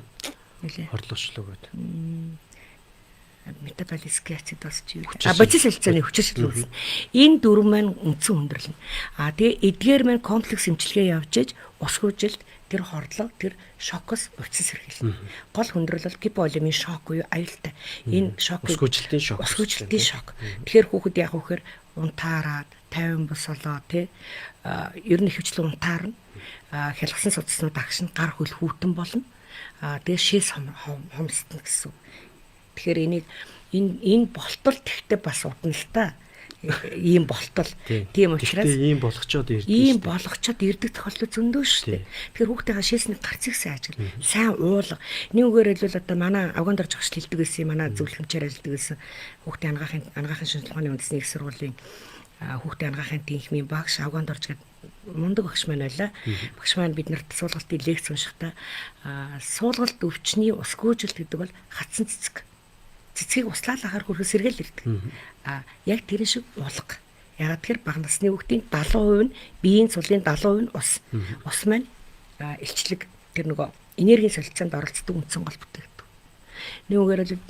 нэлээ хордлогочлог гэдэг. Метаболик ацидоз чи юу? Бодис хэлцээний хүчиршил үүснэ. Энэ дөрвөн маань үндсэн хүндрэл. Тэгээ эдгээр маань комплекс эмчилгээ явж иж ус хөөжилт тэр хордлого тэр шокос уцс хэрхэлнэ. Гол хүндрэл бол гиполимийн шок буюу аюултай. Энэ шок өсгөөжилтийн шок. Тэгэхээр хүүхэд яг вөхөр унтаарад 50 босолоо тий ер нь хөвчлэн унтаарна. Хялгсан судаснууд агшин гар хөл хүүтэн болно. Тэгээ шээс хомсдно гэсэн. Тэгэхээр энэ болтол тэгтээ бас удна л та. Ийм болтол. Тийм учраас ийм болгочоод ирдэг. Ийм болгочоод ирдэг тохиолдол зөндөө шүү дээ. Тэгэхээр хүүхдийнхаа шээсний гарцыг сайн ажигла. Сайн уулга. Нэг үгээр хэлбэл одоо манай авганд орж агш хэлдэг гэсэн манай зөвлөмжээр ажилладаг гэсэн хүүхдийн анагаахын шинжилгээний үндэсний их сургуулийн хүүхдийн анагаахын тэнхимийн багш авганд орж гэдэг мундаг багш маань байлаа. Багш маань биднэрт суулгалтын лекц уншихдаа суулгалт өвчний ус гүйжилт гэдэг бол хатсан цэцэг. Цэцгийг услаалахаар хөрхөс сэргээл ирдэг. Яг тэрэн шиг уулга. Ягаад тэгэхээр бага насны хүүхдийн 70% нь биеийн цулын 70% нь ус. Ус маань илчлэг тэр нөгөө энергийн солилцоонд оролцдог үндсэн гол бүтээгдэхүүн. Нэг үгээр л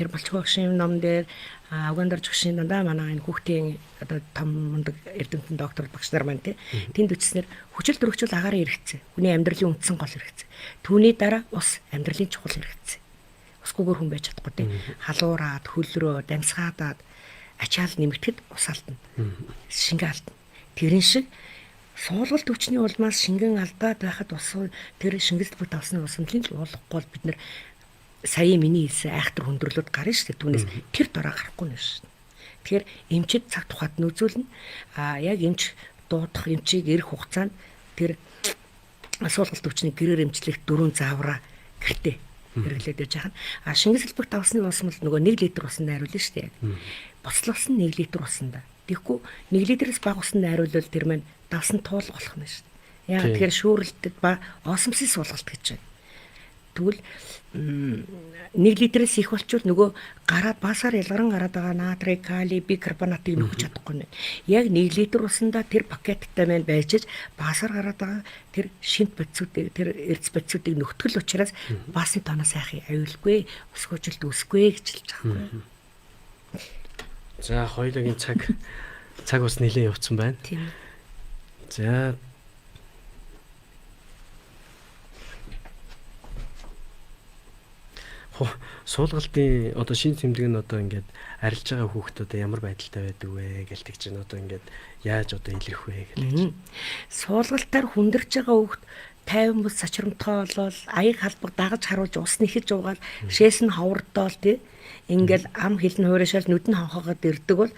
тэр болцгоо багшийн ном дээр авганд орж багшийн дандаа манай энэ хүүхдийн одоо том мундаг эрдэмтэн доктор багш нар маань тэнд үтснээр хүчил төрөгчл агаараа хэрэгцээ. Хүний амьдралын үндсэн гол хэрэгцээ. Түүний дараа ус амьдралын чухал хэрэгцээ. Усгүйгээр хүн байж чадахгүй тийм халуураад хөлрөө дамсгаадаад ачаал нэмэгдэхэд ус алдна. Шингэн алдна. Тэрэн шиг суулгалт өвчний улмаас шингэн алдаад байхад ус тэр шингэс бүт авсны усамлын л уулахгүй бид нар сая миний хэлсэн айхтар хүндрэлүүд гарна шүү дээ. Түүнээс тэр дороо гарахгүй нэ шүү. Тэгэхээр эмчид цаг тухайд нүүзүүлнэ. Яг эмч дуудах эмчийг ирэх хугацаанд тэр суулгалт өвчний гэрээр эмчлэх 4 заавраа гэртээ хэрэглээд байж байгаа. Шингэс хэлбэгт авсны ус мэл нөгөө 1 литр усанд найруулна шүү дээ. Бослогс нь 1 литр усанда. Тэгэхгүй 1 литрээс бага усанд найруулвал тэр маань давсан туул болох нь шүү дээ. Яг тэгэхээр шүүрэлтэд ба осмосын суулгалт гэж байна. Тэгвэл 1 литрээс их болчвол нөгөө гараад басаар ялгаран гараад байгаа натрий, калий, бикарбонатыг нөхөж чадахгүй нэ. Яг 1 литр усанда тэр пакеттай маань байжж басаар гараад байгаа тэр шинт бодисуудыг тэр эрдэс бодисуудыг нөхтгөл учраас басны тооноос айх аюулгүй, өсгөөжилт үсгүй гэж хэлж байгаа юм. За хоёулагийн цаг бас нэлээд явцсан байна. Тийм. За суулгалтын одоо шин тэмдэг нь одоо ингээд арилж байгаа хүүхдүүд ямар байдалтай байдаг вэ гэлдэг чинь одоо ингээд яаж одоо илэрх вэ гэлдэг. Суулгалтаар хүндэрж байгаа хүүхд 50 бус сачрамтгай болол аяг халбаг дагаж харуулж ус нэхэж уугаад шээс нь ховордоол тий. Ингээл ам хил нь хуурашаал нүд нь хонхоогоод ирдэг бол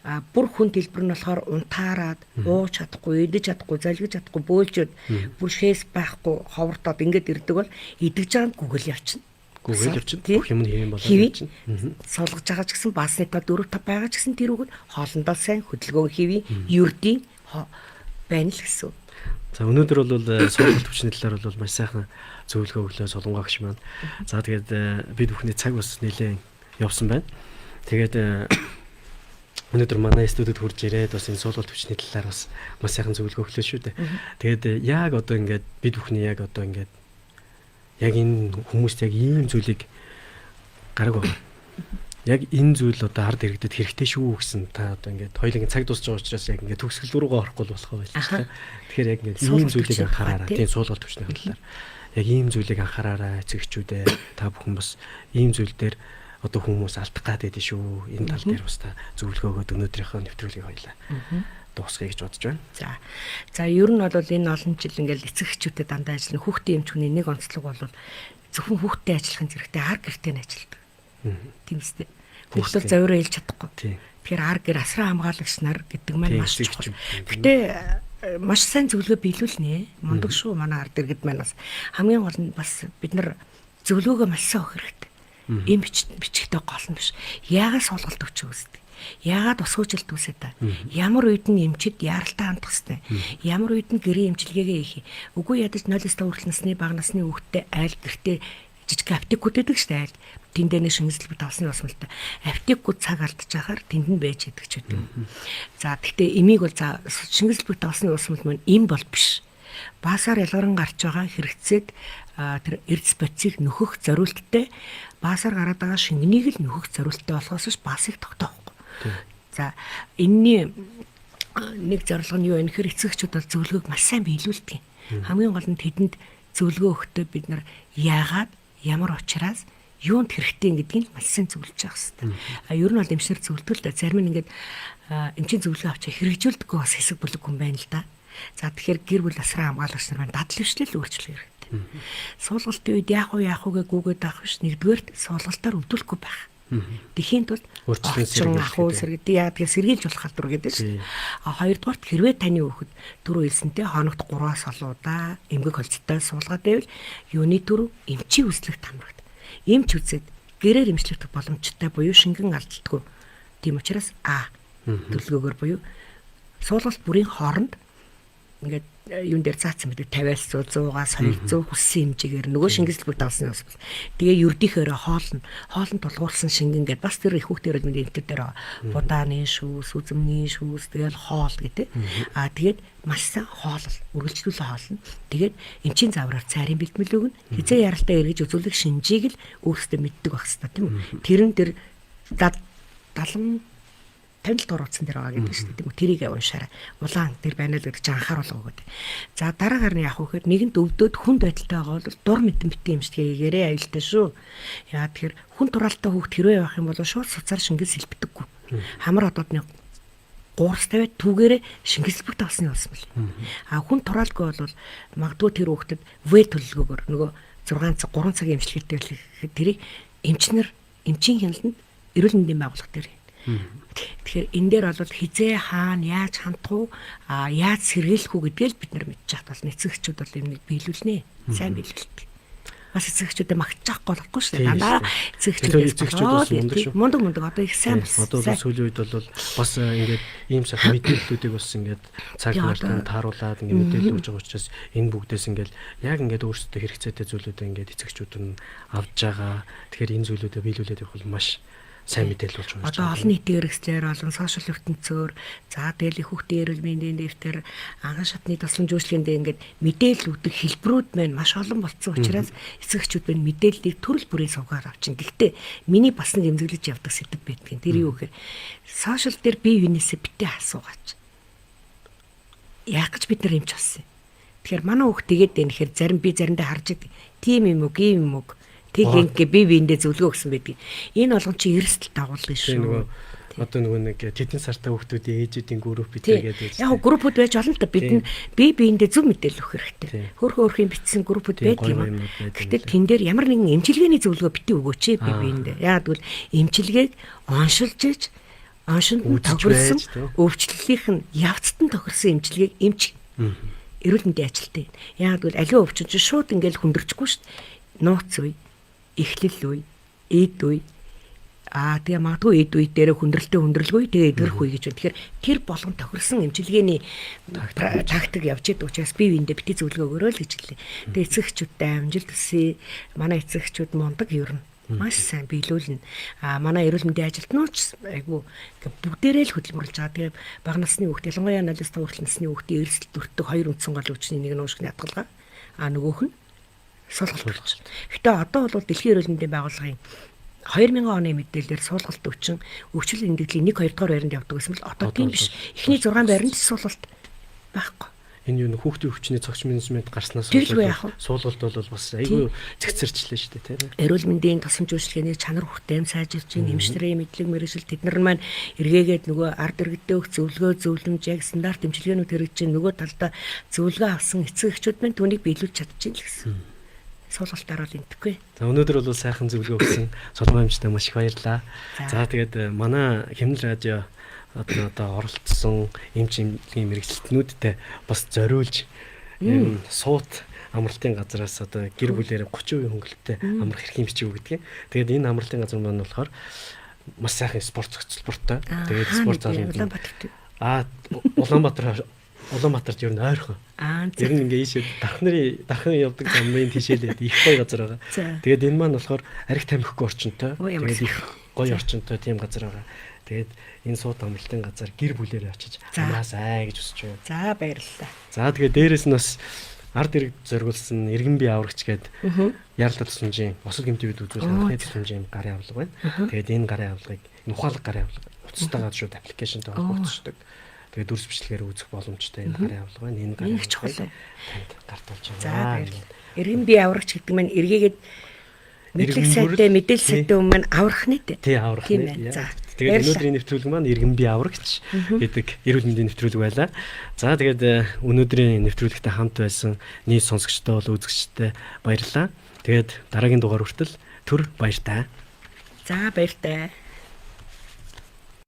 бүр хүн дэлбэр нь болохоор унтаарад ууж чадахгүй, идэж чадахгүй, залгиж чадахгүй, бөөлжөд бүр шээс байхгүй ховордоод ингээд ирдэг бол идэж байгаа нь гүгэл явчихна. Гүгэл явчихна. Бүх юм нь хэвэн болоод явчихна. Суулгаж байгаа ч гэсэн бааснытаа 4-5 байгаа ч гэсэн тэр үг хоолндоо сайн хөдөлгөөн хэвийн ердийн байна л гэсэн. За өнөөдөр бол суулгалт хүчний талаар бол маш сайхан зөвлөгөө өглөө солонгогч маань. За тэгээд бид бүхний цаг бас нэлээд явсан байна. Тэгээд өнөөдөр манай студид хурж ирээд бас энэ суулгалт хүчний талаар бас маш сайхан зөвлөгөө өглөө шүү дээ. Тэгээд яг одоо ингээд бид бүхний яг одоо ингээд яг энэ хүмүүст яг ийм зүйлийг гараг байна. Яг энэ зүйл одоо ард иргэдэд хэрэгтэй шүү гэсэн та одоо ингээд хоёулын цаг дуусч байгаа учраас яг ингээд төгсгөл рүүгээ орохгүй болохоо байж таа. Тэгэхээр яг ингээд ийм зүйлийг анхаараарай. Тийм суулгалт хүчний талаар. Яг ийм зүйлийг анхаараарай эцэгчүүдээ та бүхэн бас ийм зүйл дээр одоо хүмүүс алдах гад байдэн шүү. Энэ тал дээр бас та зөвлөгөө өгөөд өнөөдрийнхөө нэвтрүүлгийг хоёлаа дуусгая гэж бодож байна. За ер нь бол энэ олон жил ингээд эцэгчүүдэд дандаа ажиллана. Хүүхдийн эмч хүний нэг онцлог бол зөвхөн хүүхдтэй ажиллахын зэрэгтэй ар гэртэй нь ажилдаг. Тийм үстэй. Хүүхдүүд завираа хэлж чадахгүй. Тэгэхээр ар гэр асран хамгаалагч нар гэдэг маань маш чухал. Гэхдээ маш сайн зөвлөгөө биелүүлнэ. Мундаг шүү манай ард иргэд маань бас хамгийн гол нь бас бид нар зөвлөгөөгөө маш сайн өгөх хэрэгтэй. Им бичгтэй гол нь биш. Яагаад суулгалт өгч үздэг? Яагаад усгүйжилт үүсэ та? Ямар үед нь эмчид яаралтай хандах хэвтэй? Ямар үед нь гэрийн эмчилгээгээ хийх? Үгүй ядаж 0-9 хүртэл насны бага насны хүүхдтэй айл гэртээ жижиг аптекууд байдаг шүү дээ айл. Тэндээ нэг шингэслэлбэр тавсны ус мэлтэй. Аптекууд цаг алдаж байхаар тэнд нь байж идэг ч гэдэг. За гэхдээ эмийг бол за шингэслэлбэр тавсны ус мэл маань им бол биш. Баасаар ялгаран гарч байгаа хэрэгцээд тэр эрдэс бодисыг нөхөх зориулттай баасаар гараад байгаа шингэнийг л нөхөх зориулттай болохоос ш баасыг тогтоохгүй. За энэний нэг зорилго нь юу вэ? Нөхөр эцэгчүүд бол зөвлөгөөг маш сайн биелүүлдэг. Хамгийн гол нь тэдэнд зөвлөгөө өгөхдөө бид нар яагаад ямар учраас юунд хэрэгтэй гэдгийг маш сайн зөвлөж явах хэрэгтэй. Ер нь бол эмчнэр зөвлөдөг л да. Зарим нь ингээд эмчийн зөвлөгөө авч хэрэгжүүлдэггүй бас хэсэг бүлэг хүн байна л да. За тэгэхээр гэр бүл асран хамгаалагч нар маань дадал хвшлэл өөрчлөх хэрэгтэй. Суулгалтын үед яах вэ гүгээд авах биш. Нэгдүгээр суулгалтаар өвдүүлэхгүй байх. Тэхийн тулд орчин ахуй сэргэд яадаг сэргийлж болох халдвар гэдэг шүү дээ. Хоёрдугаарт хэрвээ таны хүүхэд түрүү хэлсэнтэй хоногт 3-аас олоодаа эмгэг холцтой суулгаад байвал юуны түрүү эмчийн үзлэгт хамрагд. Эмч үзээд гэрээр эмчлэгдэх боломжтой буюу шингэн алддаггүй. Тийм учраас төлөвлөгөөр буюу суулгалт бүрийн хооронд ингээд юун дээр заасан байдаг 50-аас 100-аас 200 хүссэн хэмжээгээр нөгөө шингэслэлбэр давсны ус. Тэгээ ердийнхээрээ хоолнд тулгуурсан шингэн гэдэг бас тэр их хүүхдээр мэдээ энэ дээр будааны шүүс, үзмний шүүс тэгэл хоол гэдэг. Тэгээд маш сайн хоолол, үргэлжлүүлэн хоолно. Тэгээд эмчийн завраар цайрын бэлтгэл өгнө. Хизээ яралтай эргэж үзүүлэх шинжийг л өөрсдөө мэддэг байх хэрэгтэй тийм үү? Тэрэн дээр 70 танил дурууцсан дээр байгаа гэдэг шүү дээ. Тэрийг уншаарай. Улаан дээр байна л гэдэг чинь анхааруулга өгöd. За дараагаар нь яах вэ гэхээр нэгэнт өвдөд хүнд байдалтай байгаа бол дур мэдэн битгий эмчилгээгээрээ аюултай шүү. Яа тэгэхээр хүн тураалтай хүүхд хэрвээ байх юм бол шууд суцаар шингэл сэлбэдэггүй. Хамар одоодны гуурс тавиад түүгээрээ шингэслэлбэг тавсны болсон мэл. Хүн тураалгүй бол магадгүй тэр хүүхдэд В төлөлгөөгөр нөгөө 6 цаг 3 цагийн эмчилгээтэй тэрийг эмчнэр эмчийн хяналтанд эрүүл мэндийн байгууллага дээр. Тэгэхээр энэ дээр бол хизээ хаана яаж хандах уу яаж сэргийлэх үү гэдгийг бид нар мэдчих бол эцэгчүүд бол юм биелүүлнэ. Сайн биелүүлдэг. Бас эцэгчүүдэд магтчих болохгүй шүү дээ. Дандаа эцэгчүүд мундаг одоо их сайн болсон. Одоо сүүлийн үед бол бас ингээд ийм сайхан мэдээллүүдийг бас ингээд цаг мартанд тааруулаад ингээд мэдээлэл өгж байгаа учраас энэ бүгдээс ингээд яг ингээд өөрсдөө хэрэгцээтэй зүйлүүдээ ингээд эцэгчүүд нь авж байгаа. Тэгэхээр энэ зүйлүүдээ биелүүлээд явах бол маш сайн мэдээлэл болж байна. Одоо олон нийтийн хэрэгслээр олон сошиал ертөнцөөр за тэгэл их хүүхдийн эрүүл мэндийн дэвтэр анхан шатны тусламж үйлчлэгэнд ингээд мэдээлэл өгдөг хэлбэрүүд маань маш олон болсон учраас эцэгчүүд маань мэдээллийг төрөл бүрийн сувгаар авчин. Гэхдээ миний бас нэг эмзэглэж явдаг сэдв байдгийн. Тэр юу гэхээр сошиал дээр бие биенээсээ битээ асуугаач. Яах гэж бид нар юмч болсон. Тэгэхээр манай хүүхд тэгээд энэ хэр зарим би заримдаа харж идэг. Тим юм уу, гим юм уу? Тэг ингээ бие биендээ зөвлөгөө өгсөн байдаг. Энэ болгон чи эрсдэл дагуулна шүү. Одоо нөгөө нэг тэдэн сартаа хүмүүсийн ээжүүдийн групп гэдэг. Яг группуд байж олон та бид нь бие биендээ зөв мэдээлэл өгөх хэрэгтэй. Хөөрхөн бичсэн группуд байдаг юм. Гэхдээ тэн дээр ямар нэгэн эмчилгээний зөвлөгөө бити өгөөч бие биендээ. Яг тэгвэл эмчилгээг оншилж иж оншинд тохирсон өвчлөлийнх нь явцад нь тохирсон эмчилгээг эмч эрүүл мэндийн ажилтнаа. Яг тэгвэл аливаа өвчин чинь шууд ингээл хүндэрчихгүй шүү дээ. Нууц үе, эхлэл үе, эд үе. Тэгээ магадгүй эд үе дээр хүндрэлгүй тэгээ эдгэрх үе гэж байна. Тэгэхээр тэр болгон тохирсон эмчилгээний тактик явж идэг учраас бие биендээ бити зөвлөгөө өгөөрэй л гэж хэллээ. Тэгээ эцэгчүүдтэй амжилт хүсье. Манай эцэгчүүд мундаг ер нь маш сайн биелүүлнэ. Манай эрүүл мэндийн ажилтнууч айгу бүгдээрээ л хөдөлмөрлж байгаа. Тэгээ бага насны хүүхд, ялангуяа 0-5 хүртэл насны хүүхдийн эрсдэл төртөг хоёр үндсэн гол өвчний нэг нь уушгины хатгалгаа. Нөгөөх нь суулгалт. Гэтэ одоо бол дэлхийн эрүүл мэндийн байгууллагын 2000 оны мэдээлэлээр суулгалт өвчин өвчлөл эндэгдлийн 1-2 дугаар байранд явдаг гэсэн бол одоо тийм биш. Эхний 6 байранд суулгалт байхгүй. Энэ юу хүүхдийн өвчний цогц менежмент гарснаас суулгалт бол бас айгүй зэгцэрчлээ шүү дээ тийм. Эрүүл мэндийн тусламж үйлчилгээний чанар хүртэм сайжирч, эмчнэрийн мэдлэг мэргэжил тэднэр маань эргээгээд нөгөө ард иргэдээ өгөх зөвлөгөө зөвлөмж яг стандарт эмчилгээнүүд хэрэгжиж нөгөө талдаа зөвлөгөө авсан эцэг эхчүүд маань түүнийг биелүүлж чадчихжээ л гэсэн. Суулгалтаар бол энтгэхгүй. За өнөөдөр бол сайхан зөвлөгөө өгсөн Сулмаамчтай маш их баярлалаа. За тэгээд манай Хэмнэл радио одоо оролцсон эмчилгээний мэргэжилтнүүдтэй бас зориулж суут амралтын газраас одоо гэр бүлээрээ 30% хөнгөлөлтөй амрах эрхийн бичиг өгдөг. Тэгээд энэ амралтын газар маань болохоор маш сайхан спорт хөтөлбөртэй. Тэгээд спорт залууд Улаанбаатарт ер нь ойрхон. Ер нь ингээ ийшээ дархан явдаг замын тишээлээд их гоё газар байгаа. Тэгээд энэ маань болохоор арх тамхигүй орчинтой. Тэгээд их гоё орчинтой тийм газар байгаа. Тэгээд энэ суут амралтын газар гэр бүлээрээ очиж амраасай гэж хүсэж байна. За баярлалаа. За тэгээд дээрэс нь бас ард иргэд зориулсан иргэн бие аврагч гээд яралтай тусламжийн осол гэмтээд үзүүлэх анхны тусламжийн гарын авлага байна. Тэгээд энэ гарын авлагыг ухаалаг гарын авлага уцтайгаар шууд аппликейшнтэй холбогдчихдог. Тэгээд дүрс бичлэгээр үзэх боломжтой энэ гарын авлага байна. Энэ гарын чухал гартуулж байна. За баярлалаа. Иргэн бие аврагч гэдэг маань эргээгээд мэдлэг сайтай мэдээлэл сайтай хүмүүс маань аврах нэ. Тий аврах нэ. За тэгээд өнөөдрийн нэвтрүүлэг маань иргэн бие аврагч гэдэг эрүүл мэндийн нэвтрүүлэг байлаа. За тэгээд өнөөдрийн нэвтрүүлэгтээ хамт байсан нийт сонсогчтой бол үзэгчтэй баярлалаа. Тэгээд дараагийн дугаар хүртэл түр баяртай. За баяртай.